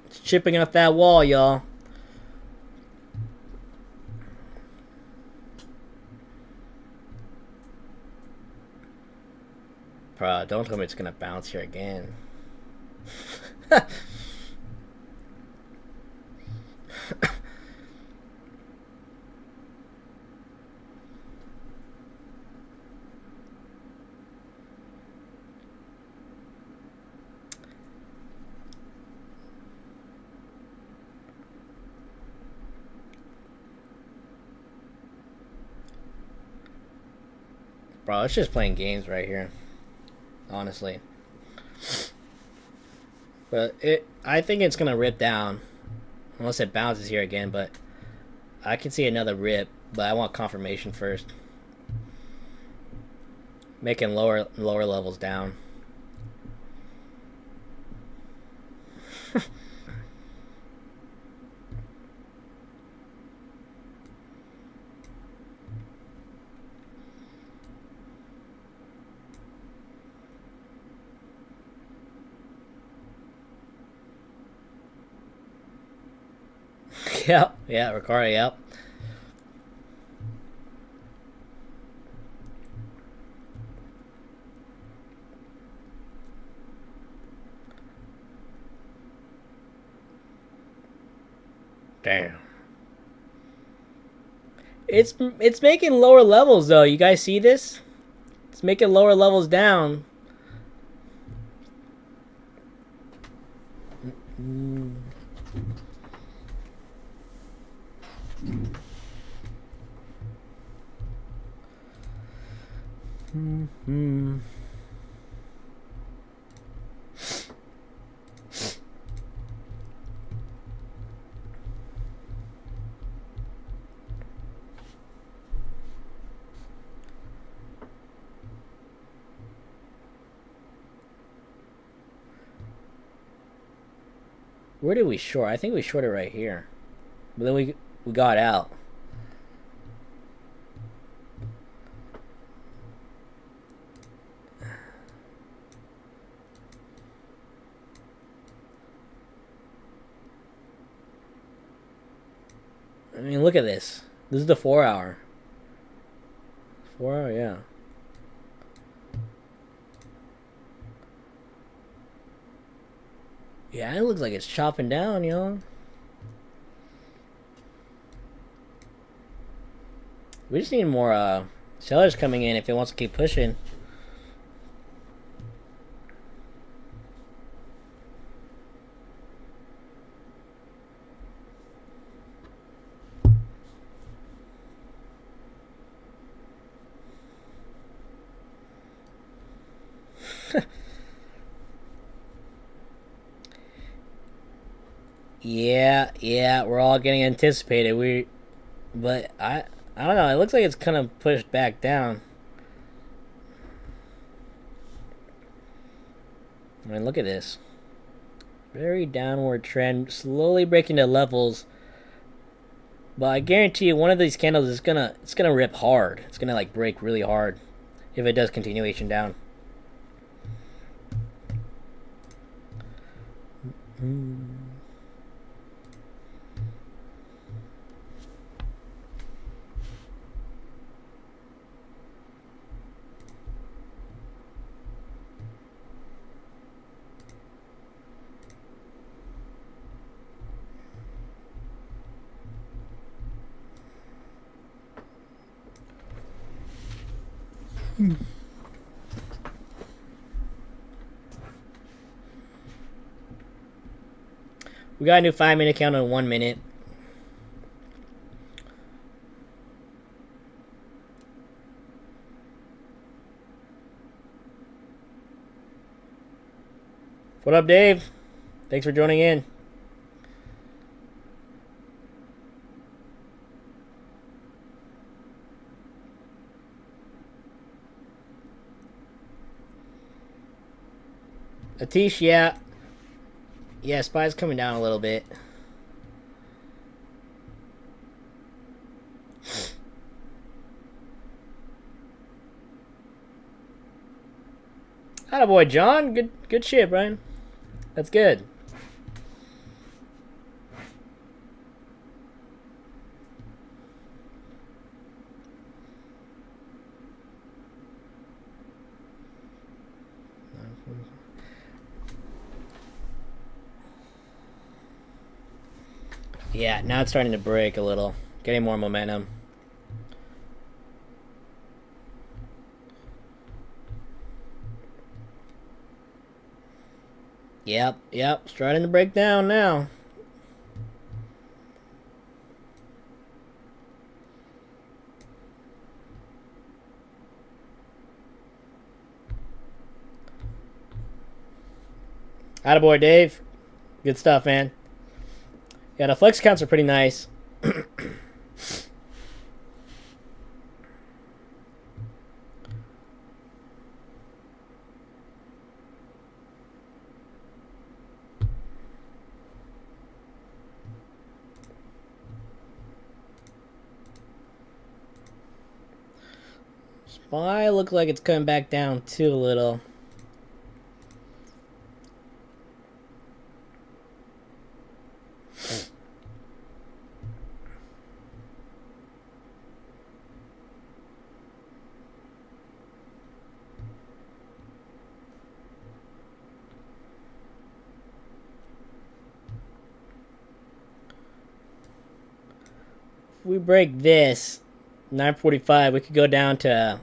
It's chipping off that wall, y'all. Bro, don't tell me it's gonna bounce here again. Bro, it's just playing games right here. Honestly. But I think it's gonna rip down. Unless it bounces here again, but I can see another rip, but I want confirmation first. Making lower levels down. Yep, yeah, Ricardo, yep. Damn. It's making lower levels though. You guys see this? It's making lower levels down. Where did we short? I think we shorted right here. But then we got out. I mean, look at this. This is the 4 hour. 4 hour, yeah. Yeah, it looks like it's chopping down, yo. We just need more sellers coming in if it wants to keep pushing. Yeah, we're all getting anticipated. But I don't know. It looks like it's kind of pushed back down. I mean, look at this. Very downward trend, slowly breaking the levels. But I guarantee you, one of these candles is gonna rip hard. It's gonna like break really hard if it does continuation down. We got a new 5-minute count in 1 minute. What up, Dave? Thanks for joining in. Atish, yeah. Yeah, SPY's coming down a little bit. Attaboy, John. Good shit, Brian. That's good. Yeah, now it's starting to break a little. Getting more momentum. Yep. Starting to break down now. Attaboy, Dave. Good stuff, man. Yeah, the flex counts are pretty nice. SPY look like it's coming back down too a little. If we break this 945, we could go down to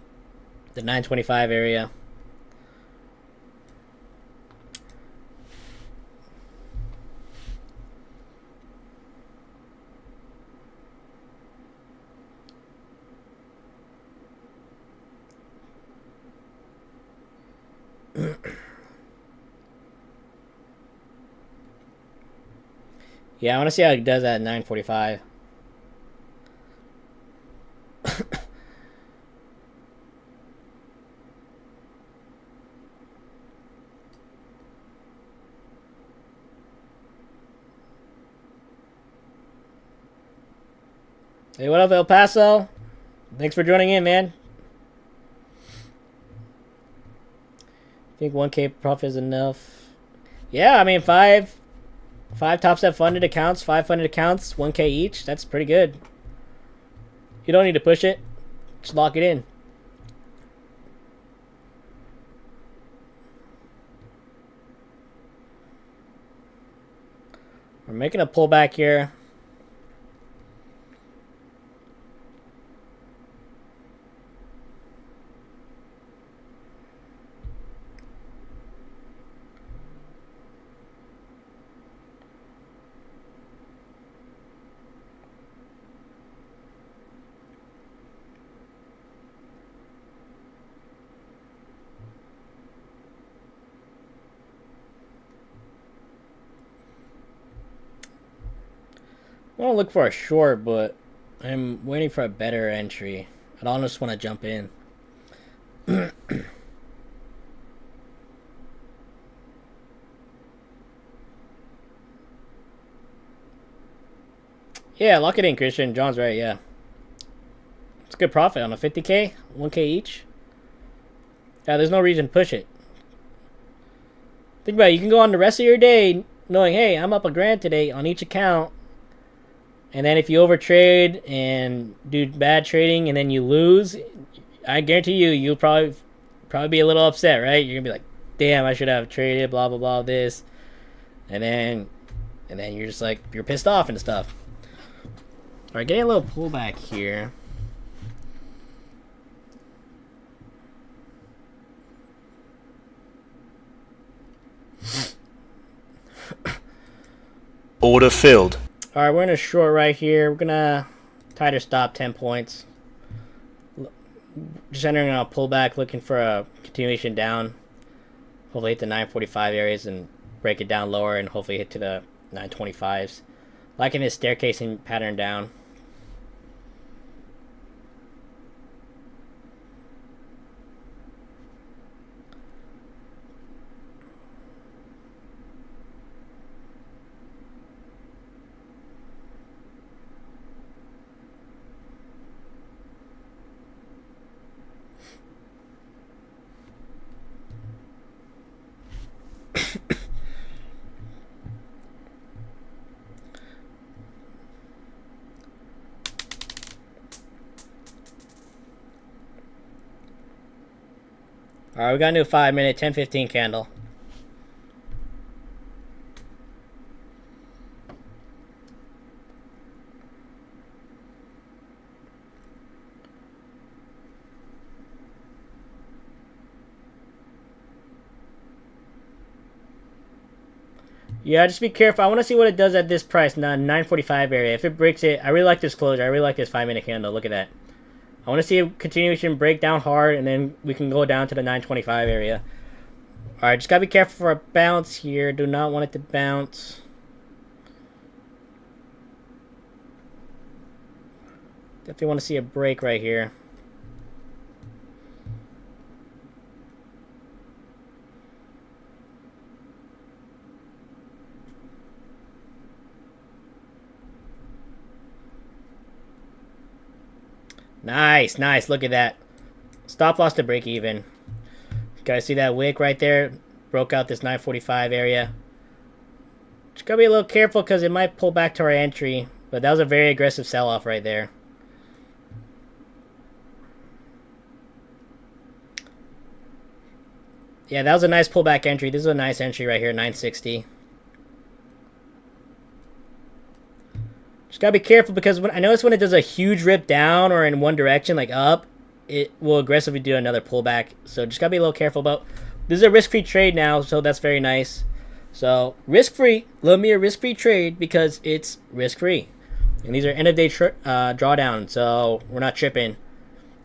the 925 area. Yeah, I want to see how it does at 945. Hey, what up, El Paso? Thanks for joining in, man. Think 1K profit is enough? Yeah, I mean, five top step funded accounts, 5 funded accounts, 1K each. That's pretty good. You don't need to push it. Just lock it in. We're making a pullback here. I want to look for a short, but I'm waiting for a better entry. I don't just want to jump in. Yeah, lock it in, Christian. John's right, yeah. It's a good profit on a 50K, 1K each. Yeah, there's no reason to push it. Think about it. You can go on the rest of your day knowing, hey, I'm up $1,000 today on each account. And then if you overtrade and do bad trading and then you lose, I guarantee you'll probably be a little upset, right? You're gonna be like, damn, I should have traded, blah blah blah, this, and then you're just like, you're pissed off and stuff. All right, getting a little pullback here. Order filled. All right, we're in a short right here. We're gonna tighter stop 10 points. Just entering on a pullback, looking for a continuation down. Hopefully hit the 945 areas and break it down lower, and hopefully hit to the 925s. Liking this staircasing pattern down. Alright, we got a new 5-minute, 10-15 candle. Yeah, just be careful. I want to see what it does at this price, 945 area. If it breaks it, I really like this closure. I really like this 5-minute candle. Look at that. I want to see a continuation break down hard, and then we can go down to the 925 area. Alright, just got to be careful for a bounce here. Do not want it to bounce. Definitely want to see a break right here. Nice, nice. Look at that. Stop loss to break even. You guys see that wick right there? Broke out this 945 area. Just gotta be a little careful because it might pull back to our entry. But that was a very aggressive sell-off right there. Yeah, that was a nice pullback entry. This is a nice entry right here, 960. Just gotta be careful because I notice when it does a huge rip down or in one direction, like up, it will aggressively do another pullback. So just gotta be a little careful about. This is a risk-free trade now, so that's very nice. So risk-free, love me a risk-free trade because it's risk-free, and these are end-of-day drawdown, so we're not tripping.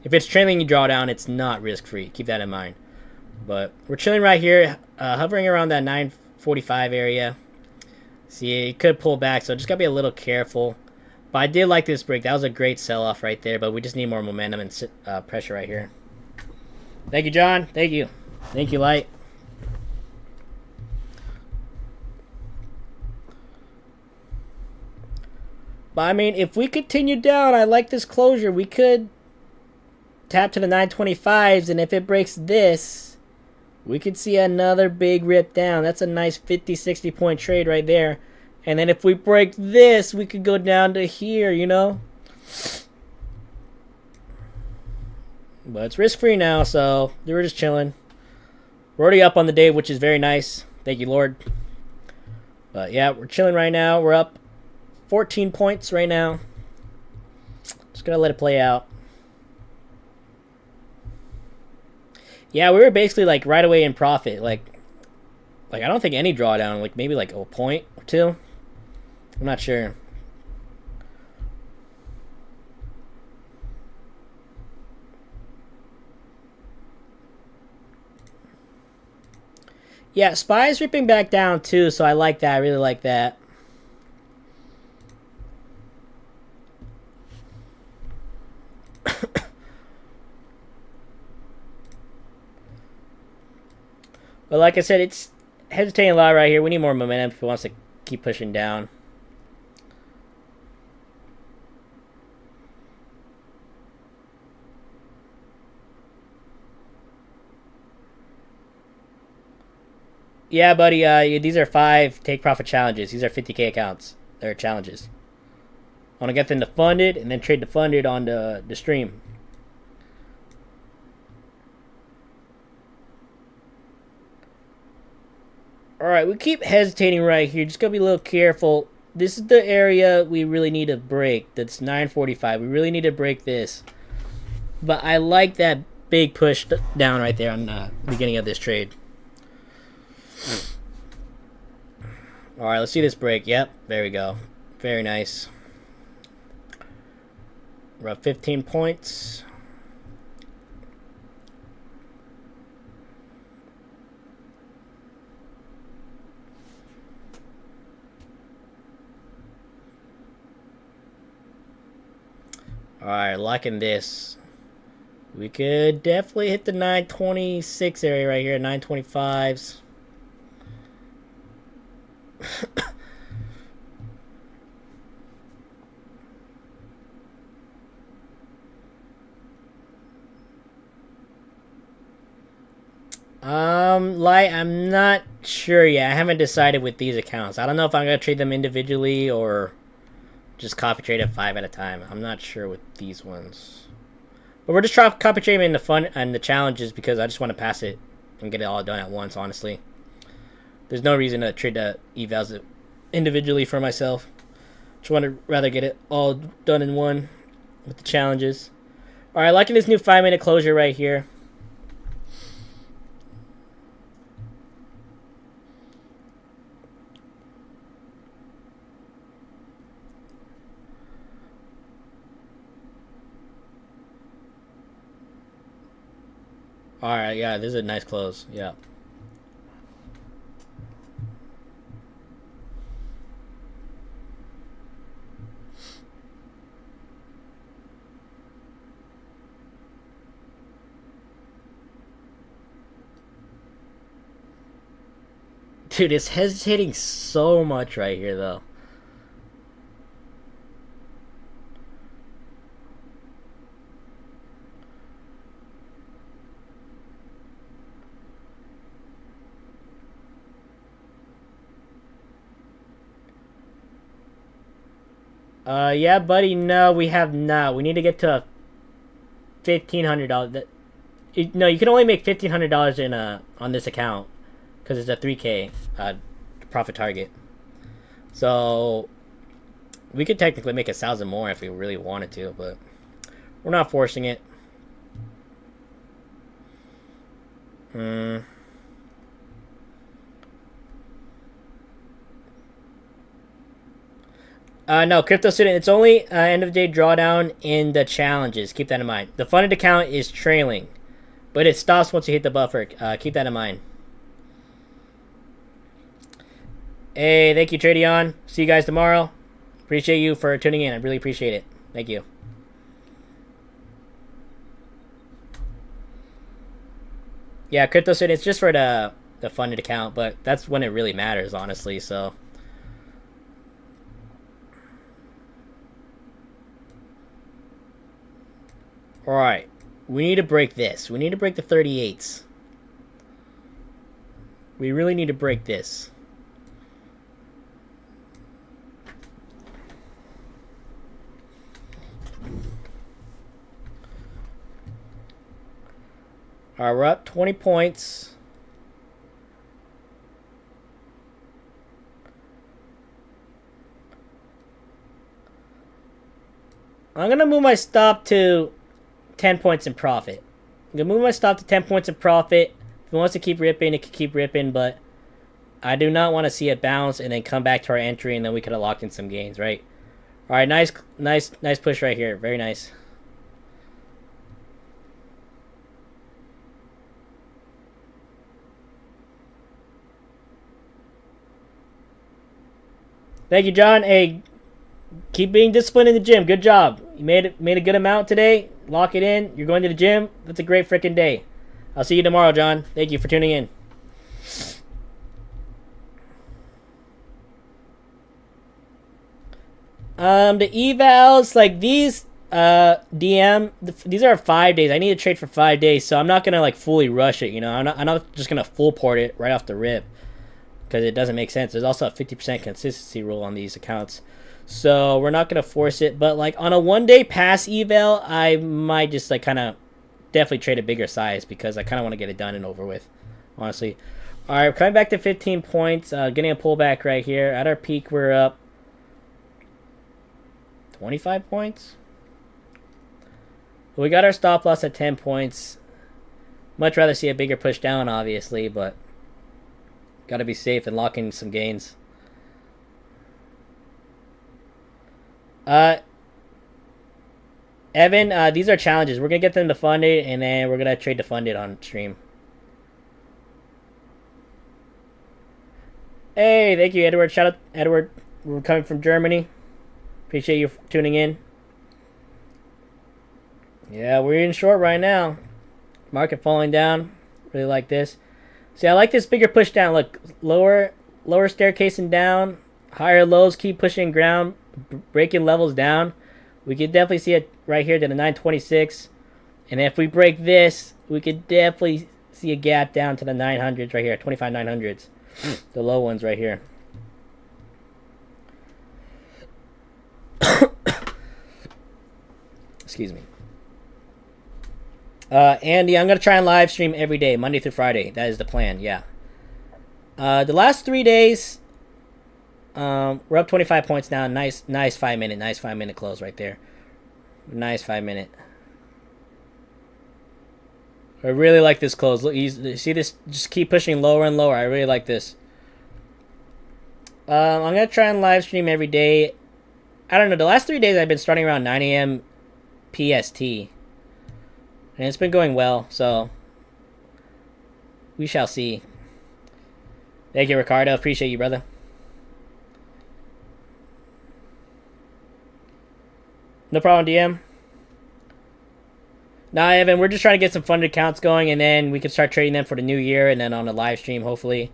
If it's trailing drawdown, it's not risk-free. Keep that in mind. But we're chilling right here, hovering around that 945 area. See, it could pull back, so just gotta be a little careful. But I did like this break. That was a great sell-off right there, but we just need more momentum and pressure right here. Thank you, John. Thank you. Thank you, Light. But, I mean, if we continue down, I like this closure. We could tap to the 925s, and if it breaks this, we could see another big rip down. That's a nice 50, 60 point trade right there. And then if we break this, we could go down to here, you know? But it's risk-free now, so we're just chilling. We're already up on the day, which is very nice. Thank you, Lord. But yeah, we're chilling right now. We're up 14 points right now. Just gonna let it play out. Yeah, we were basically like right away in profit. Like I don't think any drawdown. Like maybe like a point or two. I'm not sure. Yeah, SPY is ripping back down too, so I like that. I really like that. But like I said, it's hesitating a lot right here. We need more momentum if it wants to keep pushing down. Yeah, buddy, these are 5 take profit challenges. These are 50K accounts. They're challenges. I want to get them to funded and then trade the funded on the stream. Alright, we keep hesitating right here. Just gotta be a little careful. This is the area we really need to break. That's 945. We really need to break this. But I like that big push down right there on the beginning of this trade. Alright, let's see this break. Yep, there we go. Very nice. We're up 15 points. Alright, liking this. We could definitely hit the 926 area right here, 925s. I'm not sure yet. I haven't decided with these accounts. I don't know if I'm gonna trade them individually or just copy trade at 5 at a time. I'm not sure with these ones. But we're just trying to copy trading in the fun and the challenges because I just want to pass it and get it all done at once, honestly. There's no reason to trade the evals individually for myself. Just want to rather get it all done in one with the challenges. Alright, liking this new 5-minute closure right here. Alright, yeah, this is a nice close. Yeah. Dude, it's hesitating so much right here, though. Yeah, buddy, no, we have not. We need to get to $1,500. No, you can only make $1,500 in on this account because it's a 3K profit target. So we could technically make 1,000 more if we really wanted to, but we're not forcing it. No, crypto student. It's only end of day drawdown in the challenges. Keep that in mind. The funded account is trailing, but it stops once you hit the buffer. Keep that in mind. Hey, thank you, Tradion. See you guys tomorrow. Appreciate you for tuning in. I really appreciate it. Thank you. Yeah, crypto student. It's just for the funded account, but that's when it really matters, honestly. So. Alright, we need to break this. We need to break the 38s. We really need to break this. Alright, we're up 20 points. I'm going to move my stop to 10 points in profit. I'm going to move my stop to 10 points in profit. If it wants to keep ripping, it can keep ripping, but I do not want to see it bounce and then come back to our entry and then we could have locked in some gains, right? All right, nice push right here. Very nice. Thank you, John. Hey, keep being disciplined in the gym. Good job. You made a good amount today. Lock it in. You're going to the gym. That's a great freaking day. I'll see you tomorrow, John. Thank you for tuning in. The evals, like these these are 5 days. I need to trade for 5 days, so I'm not gonna like fully rush it, you know. I'm not just gonna full port it right off the rip because it doesn't make sense. There's also a 50% consistency rule on these accounts. So we're not going to force it. But like on a 1 day pass eval, I might just like kind of definitely trade a bigger size because I kind of want to get it done and over with, honestly. All right, coming back to 15 points. Getting a pullback right here. At our peak, we're up 25 points. We got our stop loss at 10 points. Much rather see a bigger push down, obviously, but got to be safe and lock in some gains. Evan, these are challenges. We're going to get them to fund it, and then we're going to trade to fund it on stream. Hey, thank you, Edward. Shout out, Edward. We're coming from Germany. Appreciate you tuning in. Yeah, we're in short right now. Market falling down. Really like this. See, I like this bigger push down. Look, lower staircase and down. Higher lows keep pushing ground. Breaking levels down. We could definitely see it right here to the 926. And if we break this, we could definitely see a gap down to the 900s right here. 25 900s. The low ones right here. Excuse me. And yeah, I'm gonna try and live stream every day, Monday through Friday. That is the plan. Yeah. The last 3 days, we're up 25 points now. Nice 5 minute. Nice 5 minute close right there. Nice 5 minute. I really like this close. Look, you see this? Just keep pushing lower and lower. I really like this. I'm gonna try and live stream every day. I don't know. The last 3 days I've been starting around 9 a.m. PST, and it's been going well. So we shall see. Thank you, Ricardo. Appreciate you, brother. No problem, DM. Nah, Evan, we're just trying to get some funded accounts going, and then we can start trading them for the new year, and then on the live stream, hopefully.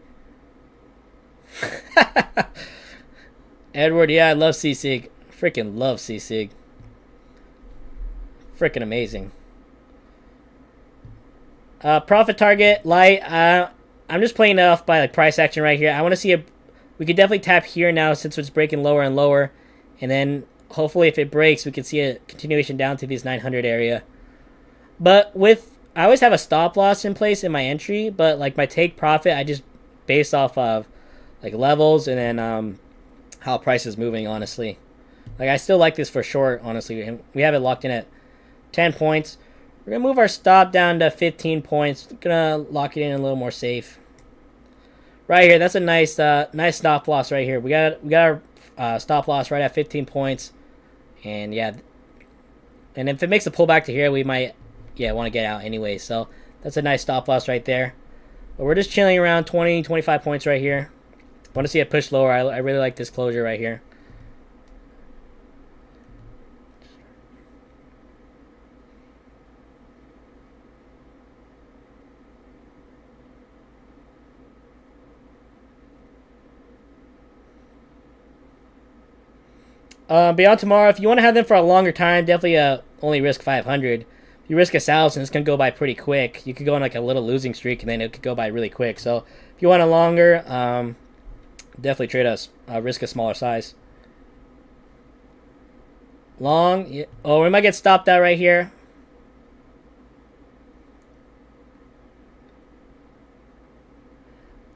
Edward, yeah, I love C-Sig. Freaking love C-Sig. Freaking amazing. Profit target, light. I'm just playing it off by like price action right here. I want to see we could definitely tap here now since it's breaking lower and lower, and then hopefully if it breaks, we can see a continuation down to this 900 area. But I always have a stop loss in place in my entry, but like my take profit, I just base off of like levels and then how price is moving, honestly. Like I still like this for short, honestly. We have it locked in at 10 points. We're going to move our stop down to 15 points. Going to lock it in a little more safe. Right here, that's a nice stop loss right here. We got our stop loss right at 15 points. And yeah, and if it makes a pullback to here, we might want to get out anyway. So that's a nice stop loss right there. But we're just chilling around 20, 25 points right here. Want to see it push lower. I really like this closure right here. Beyond tomorrow, if you want to have them for a longer time, definitely only risk 500. If you risk 1,000, it's going to go by pretty quick. You could go on like a little losing streak, and then it could go by really quick. So if you want a longer, definitely trade risk a smaller size. Long, yeah. Oh, we might get stopped out right here.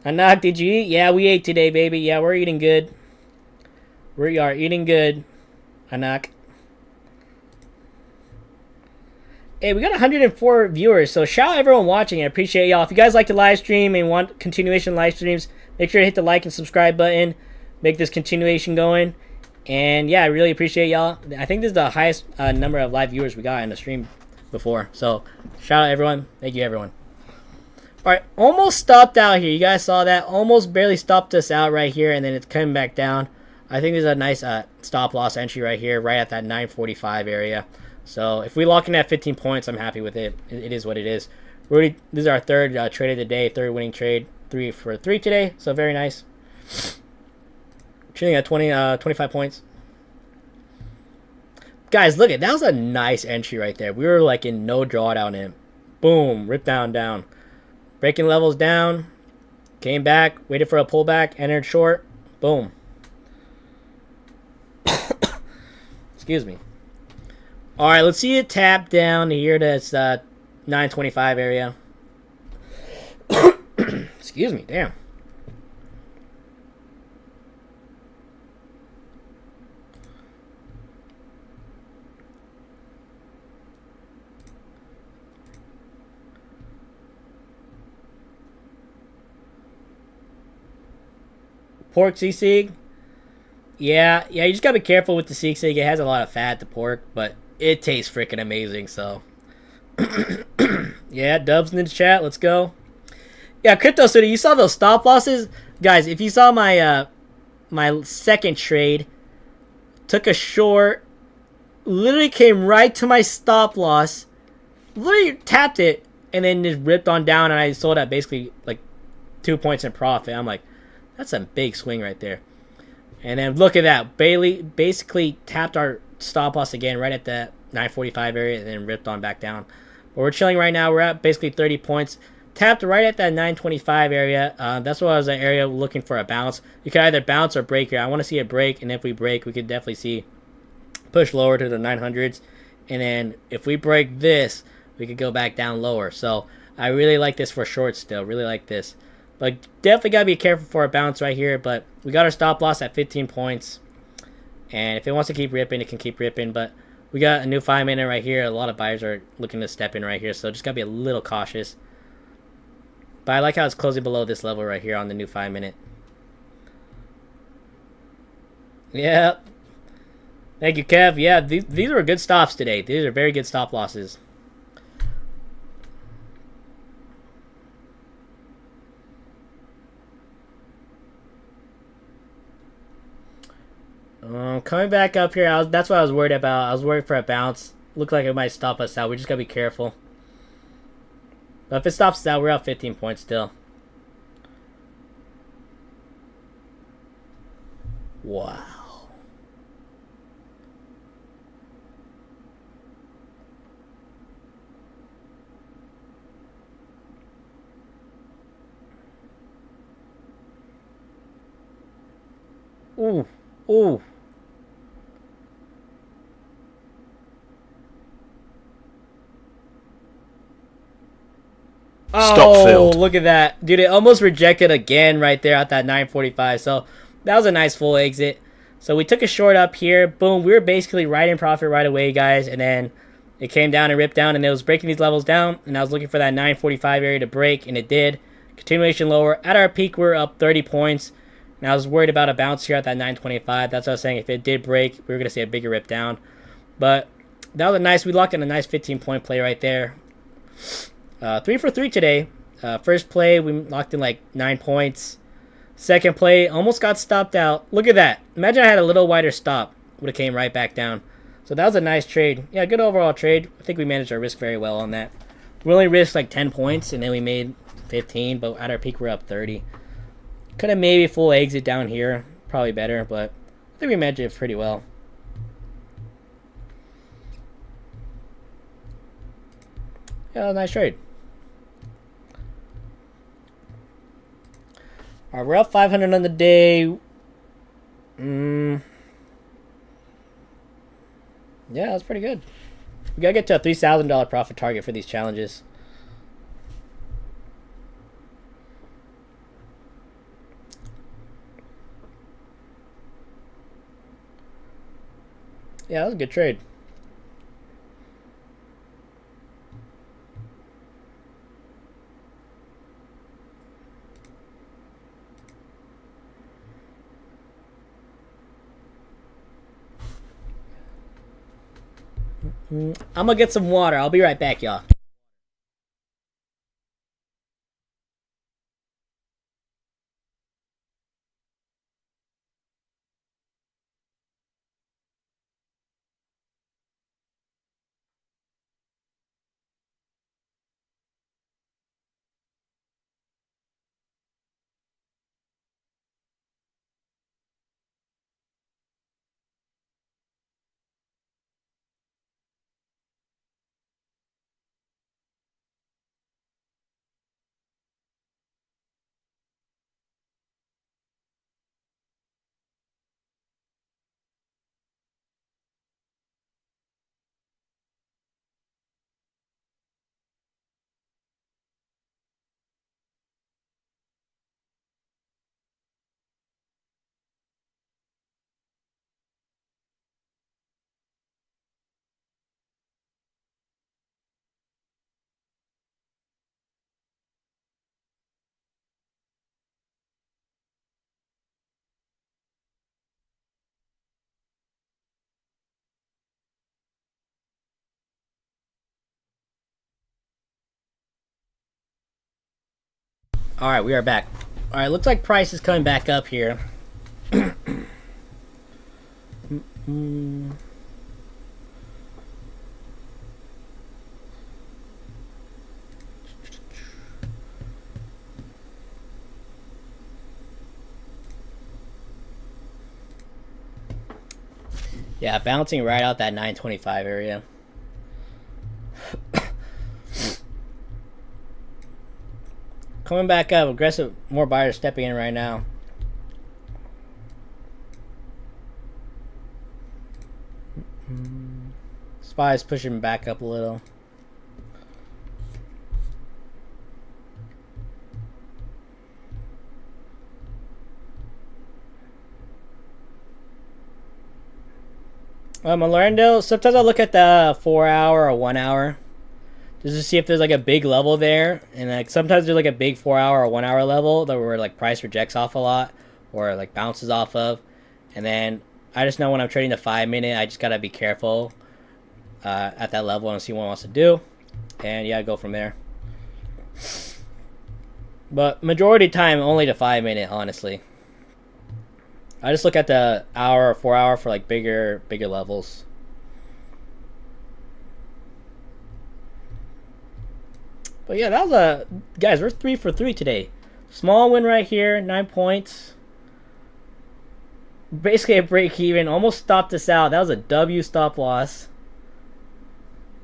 Anak, did you eat? Yeah, we ate today, baby. Yeah, we're eating good. We are eating good, Anak. Hey, we got 104 viewers, so shout out everyone watching. I appreciate y'all. If you guys like the live stream and want continuation live streams, make sure to hit the like and subscribe button. Make this continuation going. And yeah, I really appreciate y'all. I think this is the highest number of live viewers we got in the stream before. So shout out everyone. Thank you, everyone. All right, almost stopped out here. You guys saw that? Almost barely stopped us out right here, and then it's coming back down. I think there's a nice stop loss entry right here, right at that 945 area. So if we lock in at 15 points, I'm happy with it. It is what it is. This is our third trade of the day, third winning trade, 3 for 3 today. So very nice. Trading at 25 points. Guys, look at that was a nice entry right there. We were like in no drawdown in. Boom, rip down. Breaking levels down. Came back, waited for a pullback, entered short. Boom. Excuse me. All right, let's see it tap down here to this 925 area. Excuse me, damn. Pork sisig. Yeah, you just gotta be careful with the sisig. It has a lot of fat, the pork, but it tastes freaking amazing, so. Yeah, Dubs in the chat, let's go. Yeah, Crypto City, you saw those stop losses? Guys, if you saw my my second trade, took a short, literally came right to my stop loss, literally tapped it, and then just ripped on down, and I sold at basically like 2 points in profit. I'm like, that's a big swing right there. And then look at that. Bailey basically tapped our stop loss again right at the 945 area and then ripped on back down. But we're chilling right now. We're at basically 30 points. Tapped right at that 925 area. That's what I was an area looking for a bounce. You can either bounce or break here. I want to see a break, and if we break, we could definitely see push lower to the 900s. And then if we break this, we we could go back down lower. So I really like this for short still. Really like this. But definitely got to be careful for a bounce right here. But we got our stop loss at 15 points. And if it wants to keep ripping, it can keep ripping. But we got a new 5-minute right here. A lot of buyers are looking to step in right here. So just got to be a little cautious. But I like how it's closing below this level right here on the new 5-minute. Yeah. Thank you, Kev. Yeah, these were good stops today. These are very good stop losses. Coming back up here, that's what I was worried about. I was worried for a bounce. Looked like it might stop us out. We just gotta be careful. But if it stops us out, we're up 15 points still. Wow. Ooh. Ooh. Stop filled. Look at that. Dude, it almost rejected again right there at that 945. So that was a nice full exit. So we took a short up here. Boom. We were basically right in profit right away, guys. And then it came down and ripped down, and it was breaking these levels down. And I was looking for that 945 area to break, and it did. Continuation lower. At our peak, we're up 30 points. And I was worried about a bounce here at that 925. That's what I was saying. If it did break, we were going to see a bigger rip down. But that was a nice, we locked in a nice 15-point play right there. 3 for 3 today. First play, we locked in like 9 points. Second play, almost got stopped out. Look at that. Imagine I had a little wider stop. Would have came right back down. So that was a nice trade. Yeah, good overall trade. I think we managed our risk very well on that. We only risked like 10 points, and then we made 15. But at our peak, we're up 30. Could have maybe full exit down here. Probably better, but I think we managed it pretty well. Yeah, nice trade. Alright, we're up 500 on the day. Yeah, that's pretty good. We gotta get to a $3,000 profit target for these challenges. Yeah, that was a good trade. I'm gonna get some water. I'll be right back, y'all. Alright, we are back. Alright, looks like price is coming back up here. Yeah, bouncing right out that 925 area. Coming back up, aggressive, more buyers stepping in right now. SPY is pushing back up a little. Orlando, sometimes I'll look at the 4 hour or 1 hour just to see if there's like a big level there. And like sometimes there's like a big 4 hour or 1 hour level that where like price rejects off a lot or like bounces off of. And then I just know when I'm trading the 5 minute, I just gotta be careful at that level and see what it wants to do. And yeah, go from there. But majority of the time, only the 5 minute, honestly. I just look at the hour or 4 hour for like bigger levels. But yeah, that was guys, we're 3 for 3 today. Small win right here, 9 points. Basically a break even, almost stopped us out. That was a W stop loss.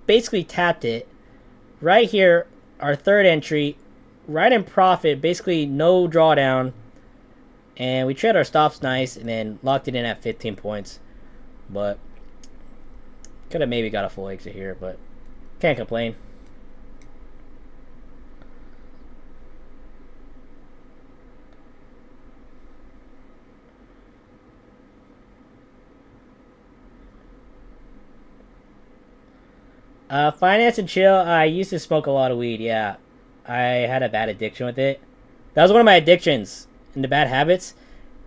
Basically tapped it. Right here, our third entry, right in profit, basically no drawdown. And we traded our stops nice and then locked it in at 15 points. But could have maybe got a full exit here, but can't complain. Finance and chill. I used to smoke a lot of weed, yeah. I had a bad addiction with it. That was one of my addictions and the bad habits.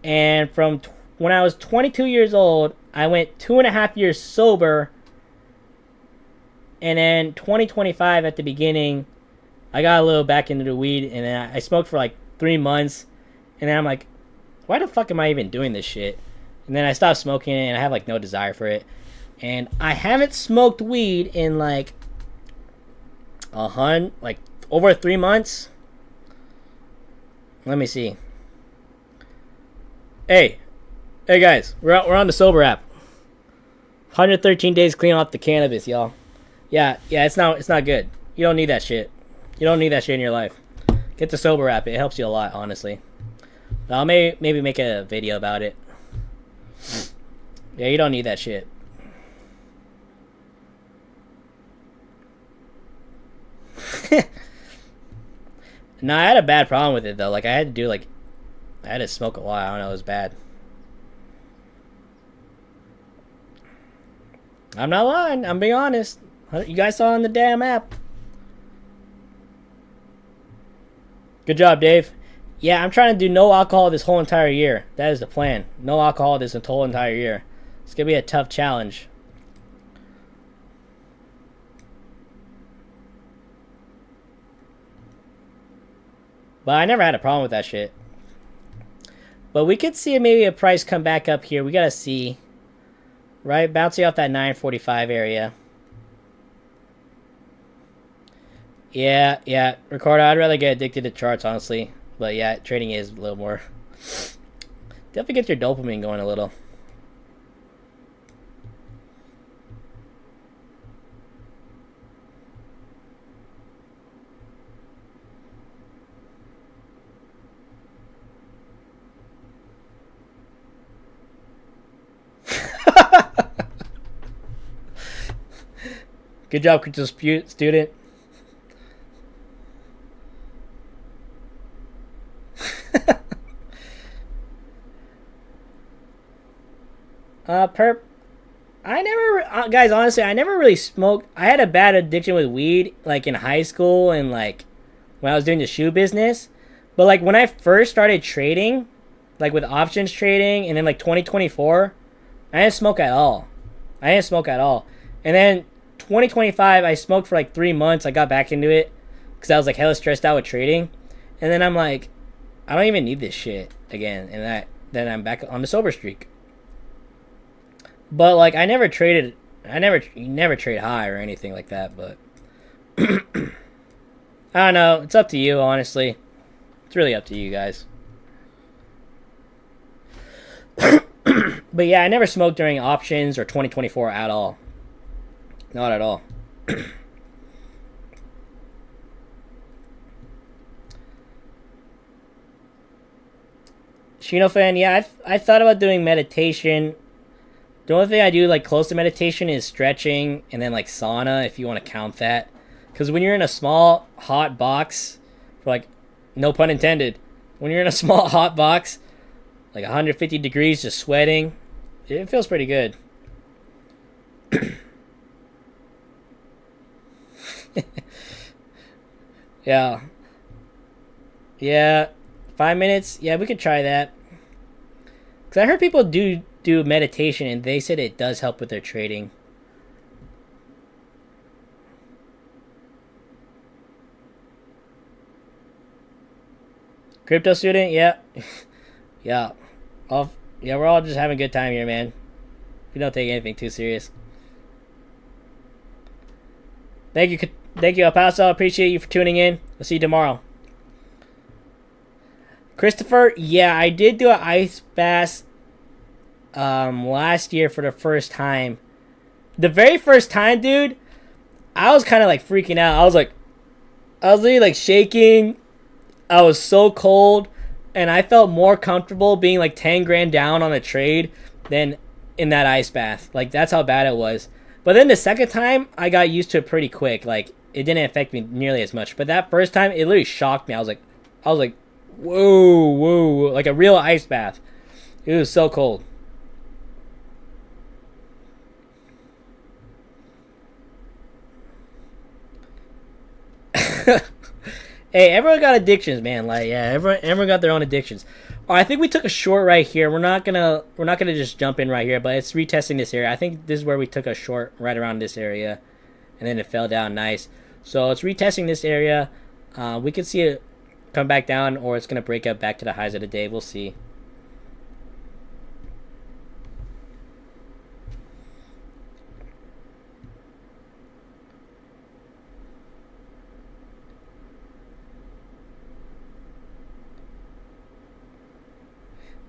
And from when I was 22 years old, I went 2.5 years sober. And then 2025 at the beginning, I got a little back into the weed. And then I smoked for like 3 months. And then I'm like, why the fuck am I even doing this shit? And then I stopped smoking it and I have like no desire for it. And I haven't smoked weed in like over 3 months. Let me see. Hey guys, we're on the sober app. 113 days clean off the cannabis, y'all. Yeah, it's not good. You don't need that shit. You don't need that shit in your life. Get the sober app. It helps you a lot, honestly. But I'll maybe make a video about it. Yeah, you don't need that shit. No, I had a bad problem with it though. Like I had to smoke a lot. I don't know, it was bad. I'm not lying. I'm being honest. You guys saw it on the damn app. Good job, Dave. Yeah, I'm trying to do no alcohol this whole entire year. That is the plan. No alcohol this whole entire year. It's gonna be a tough challenge. But I never had a problem with that shit. But we could see maybe a price come back up here. We gotta see. Right? Bouncing off that 945 area. Yeah. Ricardo, I'd rather get addicted to charts, honestly. But yeah, trading is a little more. Definitely get your dopamine going a little. Good job, critical student. Perp. Guys, honestly, I never really smoked. I had a bad addiction with weed, like in high school and like when I was doing the shoe business. But like when I first started trading, like with options trading, and then like 2024, I didn't smoke at all. And then 2025, I smoked for like 3 months. I got back into it because I was like hella stressed out with trading. And then I'm like, I don't even need this shit again. And then I'm back on the sober streak. But like I never trade high or anything like that. But I don't know. It's up to you, honestly. It's really up to you guys. But yeah, I never smoked during options or 2024 at all. Not at all. Shino fan, yeah, I thought about doing meditation. The only thing I do like close to meditation is stretching and then like sauna, if you want to count that. Because when you're in a small hot box, for like, no pun intended, when you're in a small hot box, like 150 degrees, just sweating, it feels pretty good. Yeah. Yeah. 5 minutes? Yeah, we could try that. Because I heard people do meditation and they said it does help with their trading. Crypto student? Yeah. Yeah. Yeah, we're all just having a good time here, man. We don't take anything too serious. Thank you, El Paso. Appreciate you for tuning in. I'll see you tomorrow. Christopher, yeah, I did do an ice bath last year for the first time. The very first time, dude, I was kind of like freaking out. I was literally like shaking. I was so cold, and I felt more comfortable being like 10 grand down on a trade than in that ice bath. Like, that's how bad it was. But then the second time, I got used to it pretty quick. Like, it didn't affect me nearly as much. But that first time, it literally shocked me. I was like, whoa, like a real ice bath. It was so cold. Hey, everyone got addictions, man. Like, yeah, everyone got their own addictions. Oh, I think we took a short right here. We're not gonna just jump in right here, but it's retesting this area. I think this is where we took a short right around this area, and then it fell down nice. So it's retesting this area. We could see it come back down, or it's gonna break up back to the highs of the day. We'll see.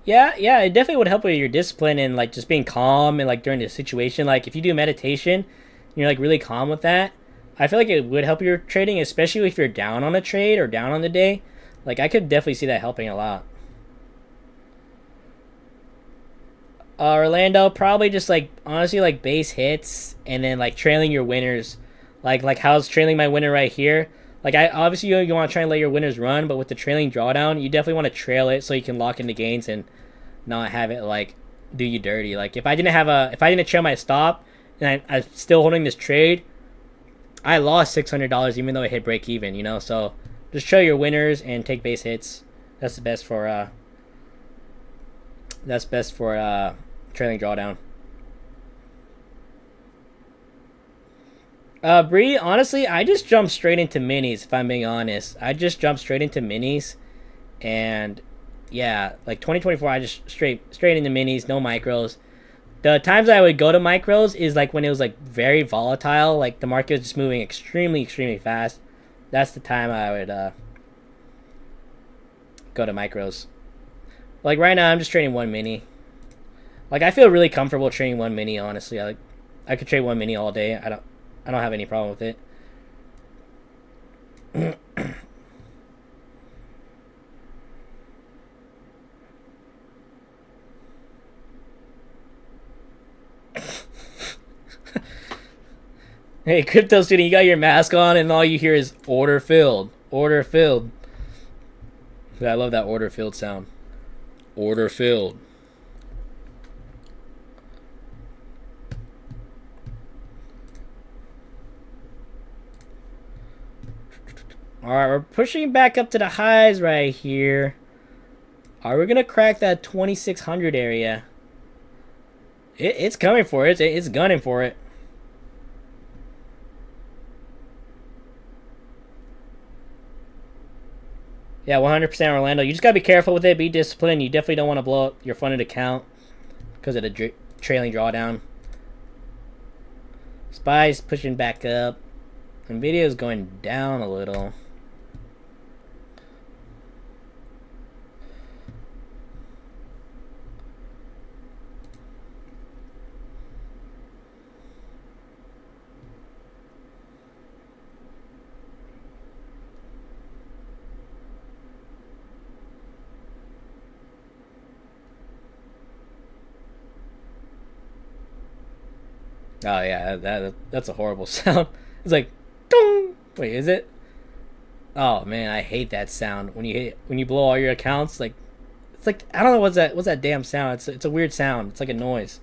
Yeah, it definitely would help with your discipline and like just being calm and like during the situation. Like if you do meditation, you're like really calm with that. I feel like it would help your trading, especially if you're down on a trade or down on the day. Like I could definitely see that helping a lot. Orlando, probably just like honestly like base hits and then like trailing your winners, like how's trailing my winner right here. Like I obviously you want to try and let your winners run, but with the trailing drawdown, you definitely want to trail it so you can lock in the gains and not have it like do you dirty. Like if I didn't trail my stop and I'm still holding this trade, I lost $600 even though it hit break even. You know, so just trail your winners and take base hits. That's the best for trailing drawdown. Bree, honestly, I just jumped straight into minis, if I'm being honest. I just jumped straight into minis. And, yeah, like 2024, I just straight into minis, no micros. The times I would go to micros is, like, when it was, like, very volatile. Like, the market was just moving extremely, extremely fast. That's the time I would go to micros. Like, right now, I'm just trading one mini. Like, I feel really comfortable trading one mini, honestly. I could trade one mini all day. I don't have any problem with it. Hey, crypto student, you got your mask on and all you hear is order filled. Order filled. I love that order filled sound. Order filled. Alright, we're pushing back up to the highs right here. Are we going to crack that 2600 area? It's coming for it. It's gunning for it. Yeah, 100% Orlando. You just got to be careful with it. Be disciplined. You definitely don't want to blow up your funded account because of the trailing drawdown. SPY's pushing back up. Nvidia's going down a little. Oh yeah, that's a horrible sound. It's like, dong. Wait, is it? Oh man, I hate that sound when you blow all your accounts. Like, it's like I don't know what's that damn sound. It's a weird sound. It's like a noise.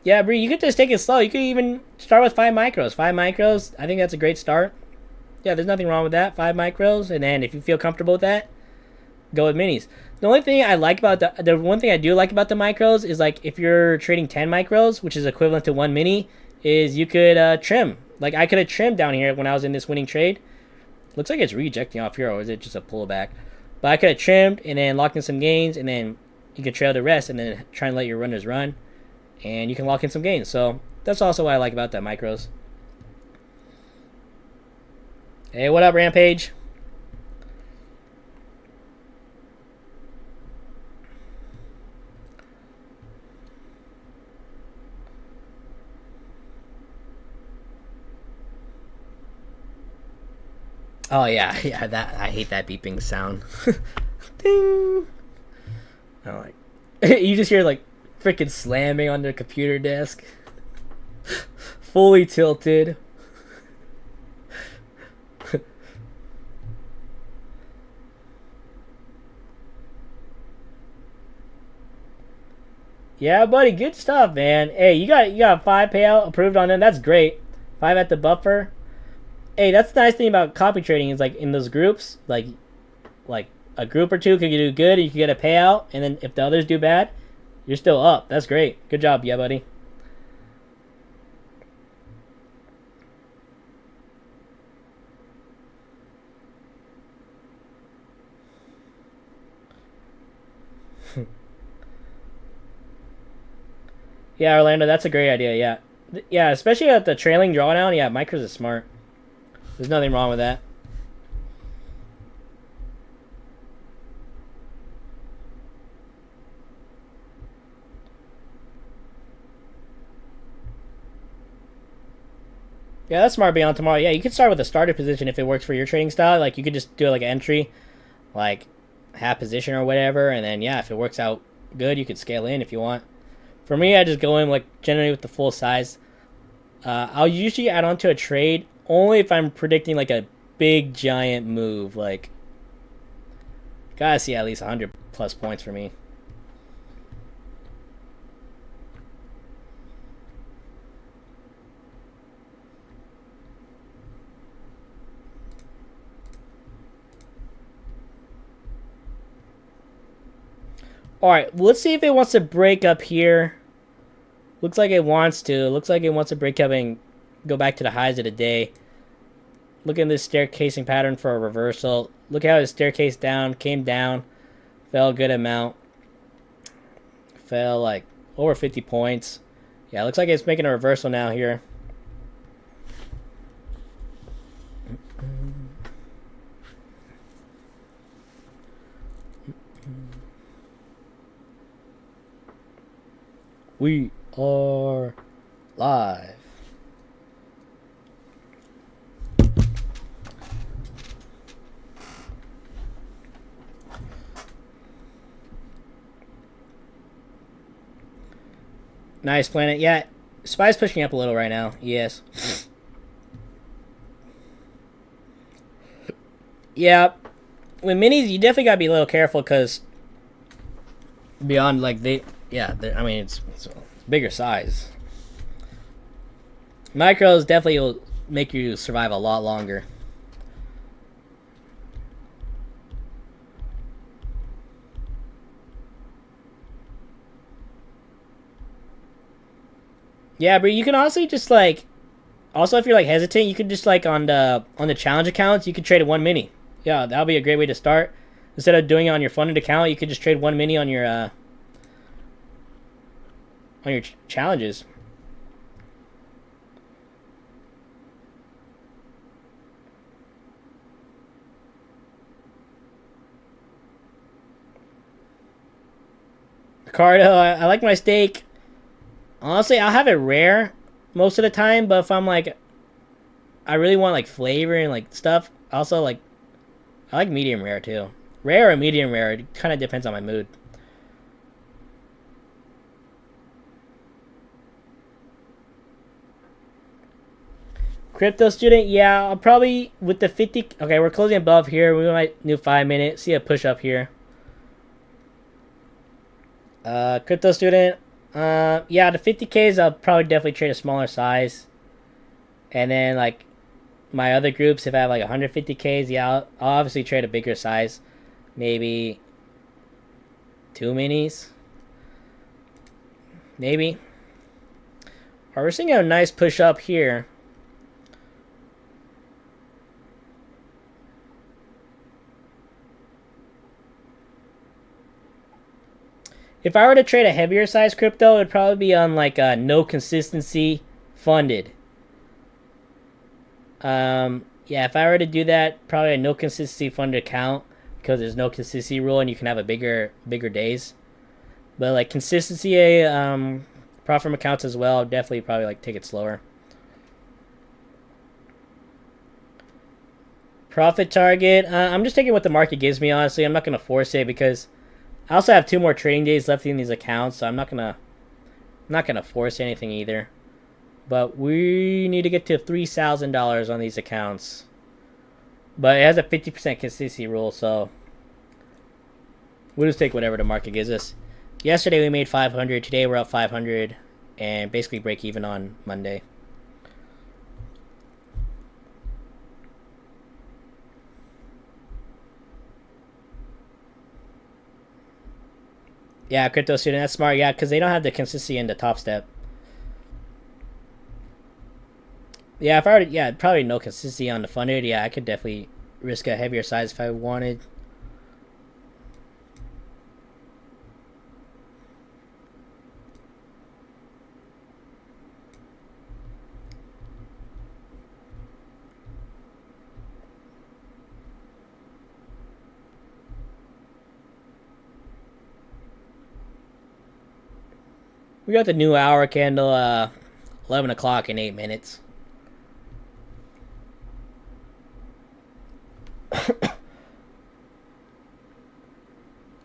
Yeah, Bree, you could just take it slow. You could even start with 5 micros. 5 micros, I think that's a great start. Yeah, there's nothing wrong with that. 5 micros, and then if you feel comfortable with that, go with minis. The only thing I like about the one thing I do like about the micros is like if you're trading 10 micros, which is equivalent to 1 mini, is you could trim. Like I could have trimmed down here when I was in this winning trade. Looks like it's rejecting off here, or is it just a pullback? But I could have trimmed and then locked in some gains, and then you can trail the rest and then try and let your runners run, and you can lock in some gains. So that's also what I like about that micros. Hey, what up, Rampage? Oh yeah, yeah. That I hate that beeping sound. Ding. I like. You just hear like freaking slamming on the computer desk, fully tilted. Yeah, buddy, good stuff, man. Hey, you got 5 payout approved on them. That's great. 5 at the buffer. Hey, that's the nice thing about copy trading is like in those groups, like a group or two could do good, and you can get a payout, and then if the others do bad, you're still up. That's great. Good job, yeah, buddy. Yeah, Orlando, that's a great idea. Yeah, yeah, especially at the trailing drawdown. Yeah, micros is smart. There's nothing wrong with that. Yeah, that's smart beyond tomorrow. Yeah, you could start with a starter position if it works for your trading style. Like you could just do like an entry, like half position or whatever, and then yeah, if it works out good, you could scale in if you want. For me, I just go in like generally with the full size. I'll usually add on to a trade only if I'm predicting like a big giant move. Like, gotta see at least 100 plus points for me. Alright, let's see if it wants to break up here. Looks like it wants to. Looks like it wants to break up and go back to the highs of the day. Look at this staircasing pattern for a reversal. Look how it staircased down, came down, fell a good amount. Fell like over 50 points. Yeah, looks like it's making a reversal now here. We are live. Nice, Planet. Yeah, Spy's pushing up a little right now. Yes. Yeah, with minis, you definitely gotta be a little careful because beyond like I mean it's bigger size. Micros definitely will make you survive a lot longer. Yeah, but you can also just like, also if you're like hesitant, you could just like on the challenge accounts, you could trade 1 mini. Yeah, that'll be a great way to start. Instead of doing it on your funded account, you could just trade 1 mini on your challenges. Ricardo, I like my steak. Honestly, I'll have it rare most of the time, but if I'm like, I really want like flavor and like stuff, also like, I like medium rare too. Rare or medium rare, it kind of depends on my mood. Crypto student, yeah, I'll probably with the 50. Okay, we're closing above here. We might do 5 minutes. See a push up here. Crypto student, Yeah, the 50Ks I'll probably definitely trade a smaller size. And then like my other groups, if I have like 150Ks, yeah, I'll obviously trade a bigger size. Maybe 2 minis. Maybe. Alright, we're seeing a nice push up here. If I were to trade a heavier size crypto, it'd probably be on like a no consistency funded. Yeah, if I were to do that, probably a no consistency funded account because there's no consistency rule and you can have a bigger days. But like consistency, profit accounts as well, definitely probably like take it slower. Profit target, I'm just taking what the market gives me. Honestly, I'm not gonna force it because I also have 2 more trading days left in these accounts, so I'm not gonna force anything either. But we need to get to $3,000 on these accounts. But it has a 50% consistency rule, so we'll just take whatever the market gives us. Yesterday we made 500. Today we're up 500, and basically break even on Monday. Yeah, crypto student, that's smart. Yeah, because they don't have the consistency in the top step. Yeah, if I already, yeah, probably no consistency on the funded. Yeah, I could definitely risk a heavier size if I wanted. We got the new hour candle, 11 o'clock in 8 minutes.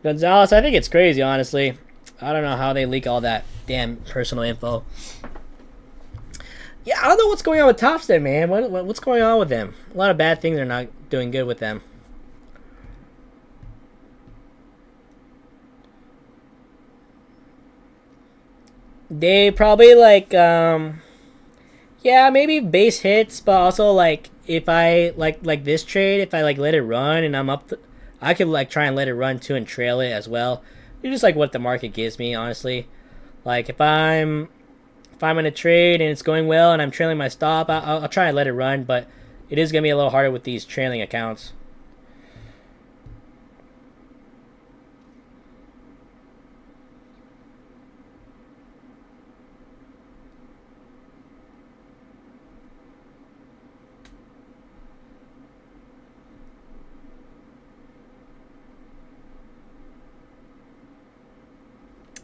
Gonzalez, I think it's crazy, honestly. I don't know how they leak all that damn personal info. Yeah, I don't know what's going on with Topstep, man. What's going on with them? A lot of bad things are not doing good with them. They probably like yeah, maybe base hits, but also like if I like this trade, if I like let it run and I'm up I could like try and let it run too and trail it as well. It's just like what the market gives me, honestly. Like if I'm in a trade and it's going well and I'm trailing my stop, I'll try and let it run, but it is gonna be a little harder with these trailing accounts.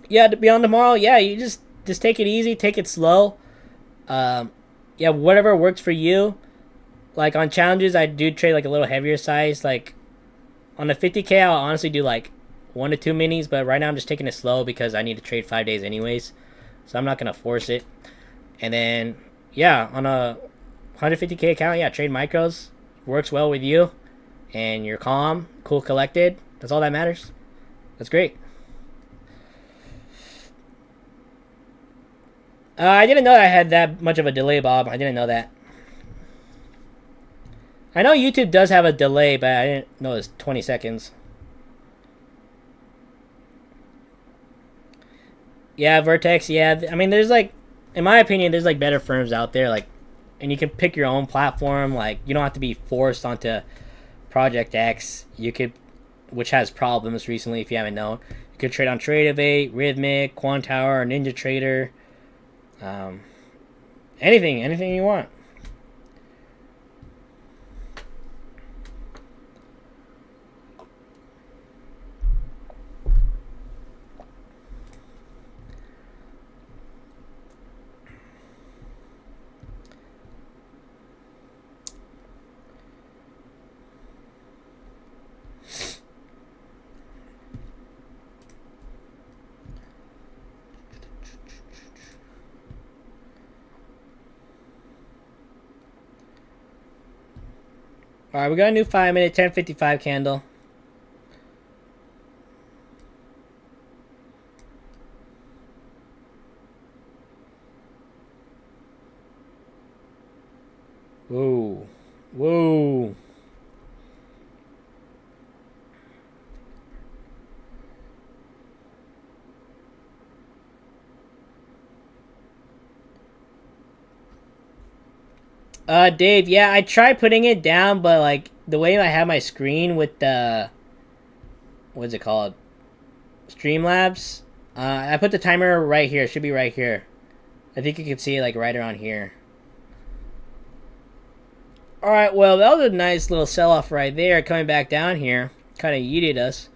Yeah, to be on tomorrow, yeah, you just take it easy, take it slow. Yeah, whatever works for you. Like on challenges, I do trade like a little heavier size. Like on the 50K, I'll honestly do like 1 to 2 minis, but right now I'm just taking it slow because I need to trade 5 days anyways, so I'm not gonna force it. And then yeah, on a 150K account, yeah, trade micros. Works well with you, and you're calm, cool, collected. That's all that matters. That's great. I didn't know I had that much of a delay, Bob. I didn't know that. I know YouTube does have a delay, but I didn't know it was 20 seconds. Yeah, Vertex, yeah. I mean, there's like, in my opinion, there's like better firms out there. Like, and you can pick your own platform. Like, you don't have to be forced onto ProjectX. You could, which has problems recently if you haven't known. You could trade on Tradovate, Rithmic, Quantower, NinjaTrader. Anything you want. Alright, we got a new 5-minute 10:55 candle. Whoa. Whoa. Dave, yeah, I tried putting it down, but like the way I have my screen with the, what's it called? Streamlabs. I put the timer right here. It should be right here. I think you can see it like right around here. Alright, well, that was a nice little sell-off right there. Coming back down here. Kind of yeeted us.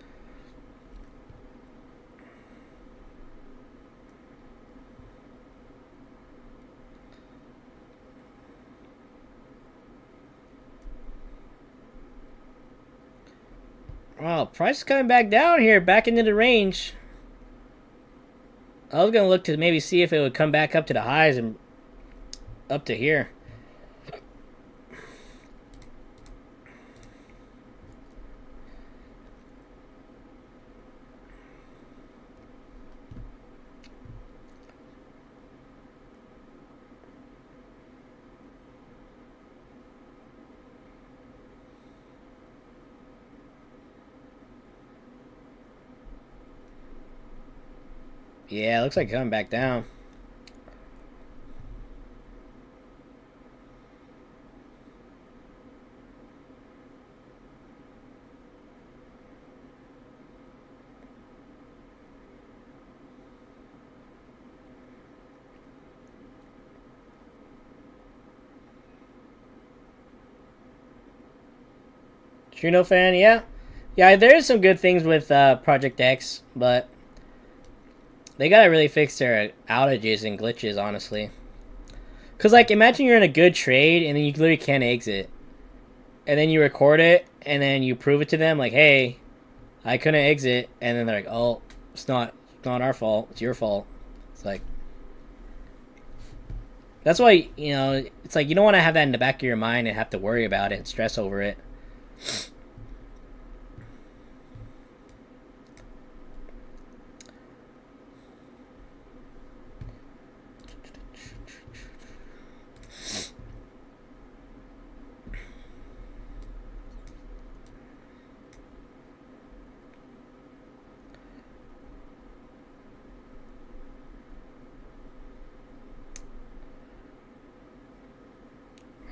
Wow, price is coming back down here. Back into the range. I was going to look to maybe see if it would come back up to the highs and up to here. Yeah, looks like coming back down. Trino fan, yeah. Yeah, there is some good things with ProjectX, but they gotta really fix their outages and glitches, honestly. Because, like, imagine you're in a good trade and then you literally can't exit. And then you record it and then you prove it to them, like, hey, I couldn't exit. And then they're like, oh, it's not our fault. It's your fault. It's like, that's why, you know, it's like you don't want to have that in the back of your mind and have to worry about it and stress over it.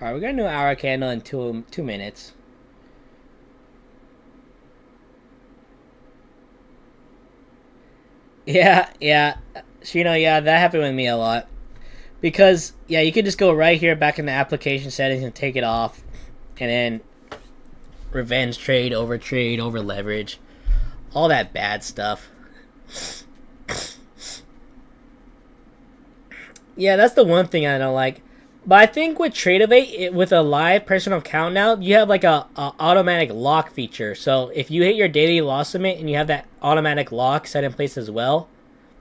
Alright, we're gonna do an hour candle in two minutes. Yeah, Shino, yeah, that happened with me a lot. Because, yeah, you could just go right here back in the application settings and take it off. And then revenge trade, over leverage. All that bad stuff. Yeah, that's the one thing I don't like. But I think with Tradovate, with a live personal account now, you have like a automatic lock feature. So if you hit your daily loss limit and you have that automatic lock set in place as well,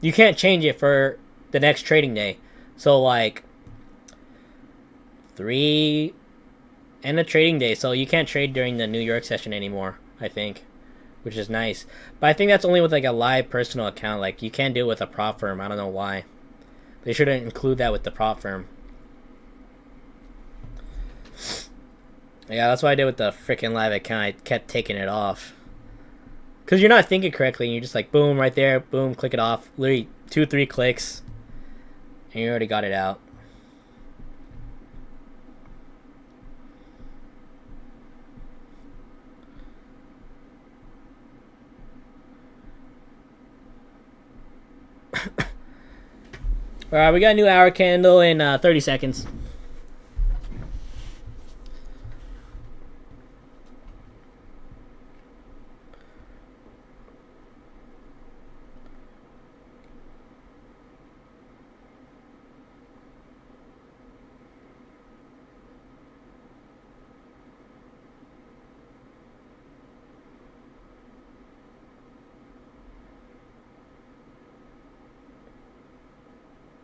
you can't change it for the next trading day. So like 3 and a trading day. So you can't trade during the New York session anymore, I think, which is nice. But I think that's only with like a live personal account. Like you can't do it with a prop firm. I don't know why. They shouldn't include that with the prop firm. Yeah, that's what I did with the freaking live account. I kept taking it off. Because you're not thinking correctly. And you're just like, boom, right there. Boom, click it off. Literally 2-3 clicks. And you already got it out. Alright, we got a new hour candle in 30 seconds.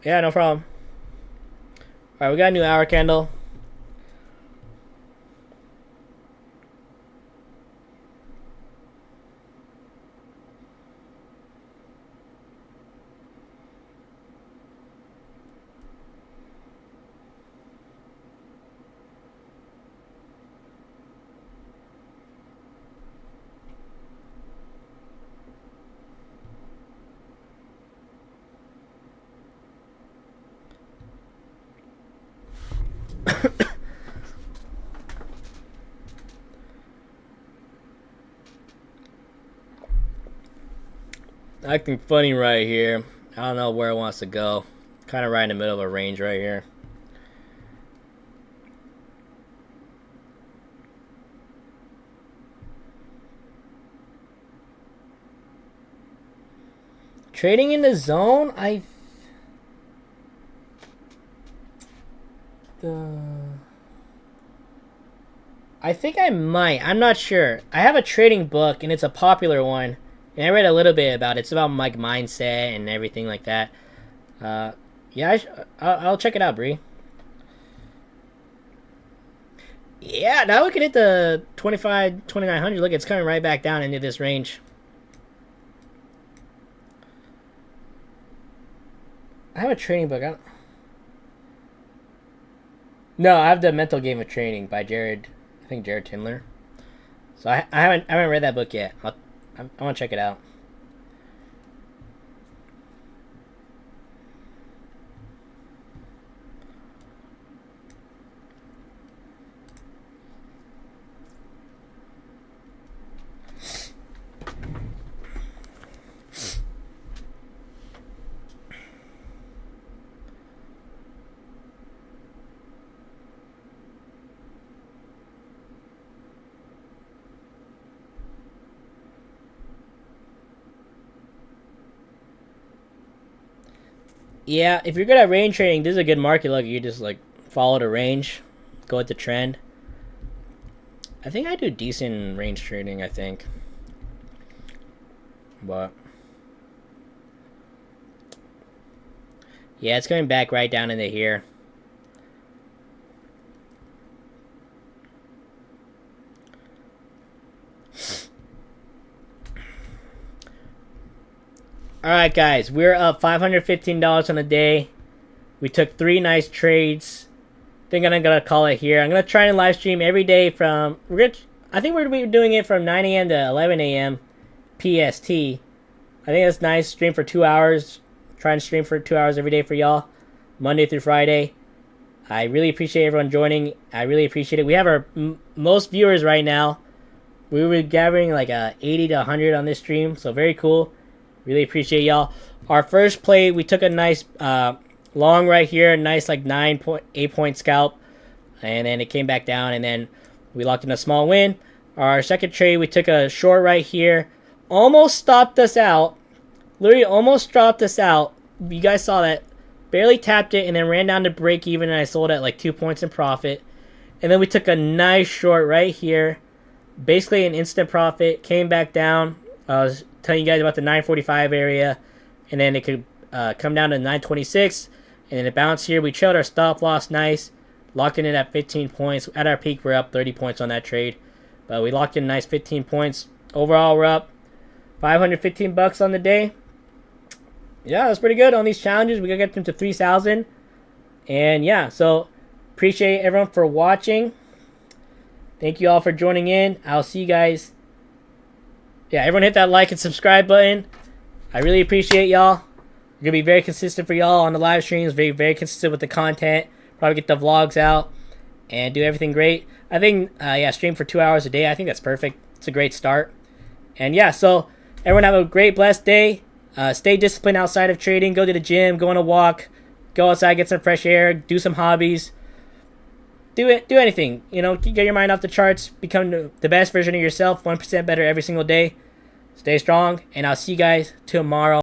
Yeah, no problem. Alright, we got a new hour candle. Acting funny right here. I don't know where it wants to go. Kind of right in the middle of a range right here. Trading in the zone, I think I might. I'm not sure. I have a trading book, and it's a popular one. And I read a little bit about it. It's about like mindset and everything like that. Yeah, I'll check it out, Bree. Yeah, now we can hit the 2900. Look, it's coming right back down into this range. I have a trading book. No, I have the Mental Game of Trading by Jared. I think Jared Tindler. So I haven't read that book yet. I want to check it out. Yeah, if you're good at range trading, this is a good market. Look, you just like follow the range, go with the trend. I think I do decent range trading, I think. But yeah, it's going back right down into here. Alright guys, we're up $515 on the day. We took 3 nice trades. I think I'm gonna call it here. I'm gonna try and live stream every day from I think we're gonna be doing it from 9 a.m. to 11 a.m. PST. I think that's nice. Stream for 2 hours. Try and stream for 2 hours every day for y'all. Monday through Friday. I really appreciate everyone joining. I really appreciate it. We have our most viewers right now. We were gathering like 80 to 100 on this stream, so very cool. Really appreciate y'all. Our first play, we took a nice long right here, nice like 8 point scalp, and then it came back down, and then we locked in a small win. Our second trade, we took a short right here, almost stopped us out. Literally almost stopped us out. You guys saw that. Barely tapped it, and then ran down to break even, and I sold at like 2 points in profit. And then we took a nice short right here, basically an instant profit. Came back down. I was telling you guys about the 945 area, and then it could come down to 926, and then it bounced here. We trailed our stop loss nice, locked in it at 15 points. At our peak, we're up 30 points on that trade, but we locked in a nice 15 points. Overall, we're up $515 on the day. Yeah, that's pretty good on these challenges. We gotta get them to 3,000, and yeah, so appreciate everyone for watching. Thank you all for joining in. I'll see you guys. Yeah, everyone hit that like and subscribe button. I really appreciate y'all. I'm going to be very consistent for y'all on the live streams. Very, very consistent with the content. Probably get the vlogs out and do everything great. I think, yeah, stream for 2 hours a day. I think that's perfect. It's a great start. And yeah, so everyone have a great, blessed day. Stay disciplined outside of trading. Go to the gym. Go on a walk. Go outside, get some fresh air. Do some hobbies. Do anything, you know, get your mind off the charts, become the best version of yourself, 1% better every single day. Stay strong, and I'll see you guys tomorrow.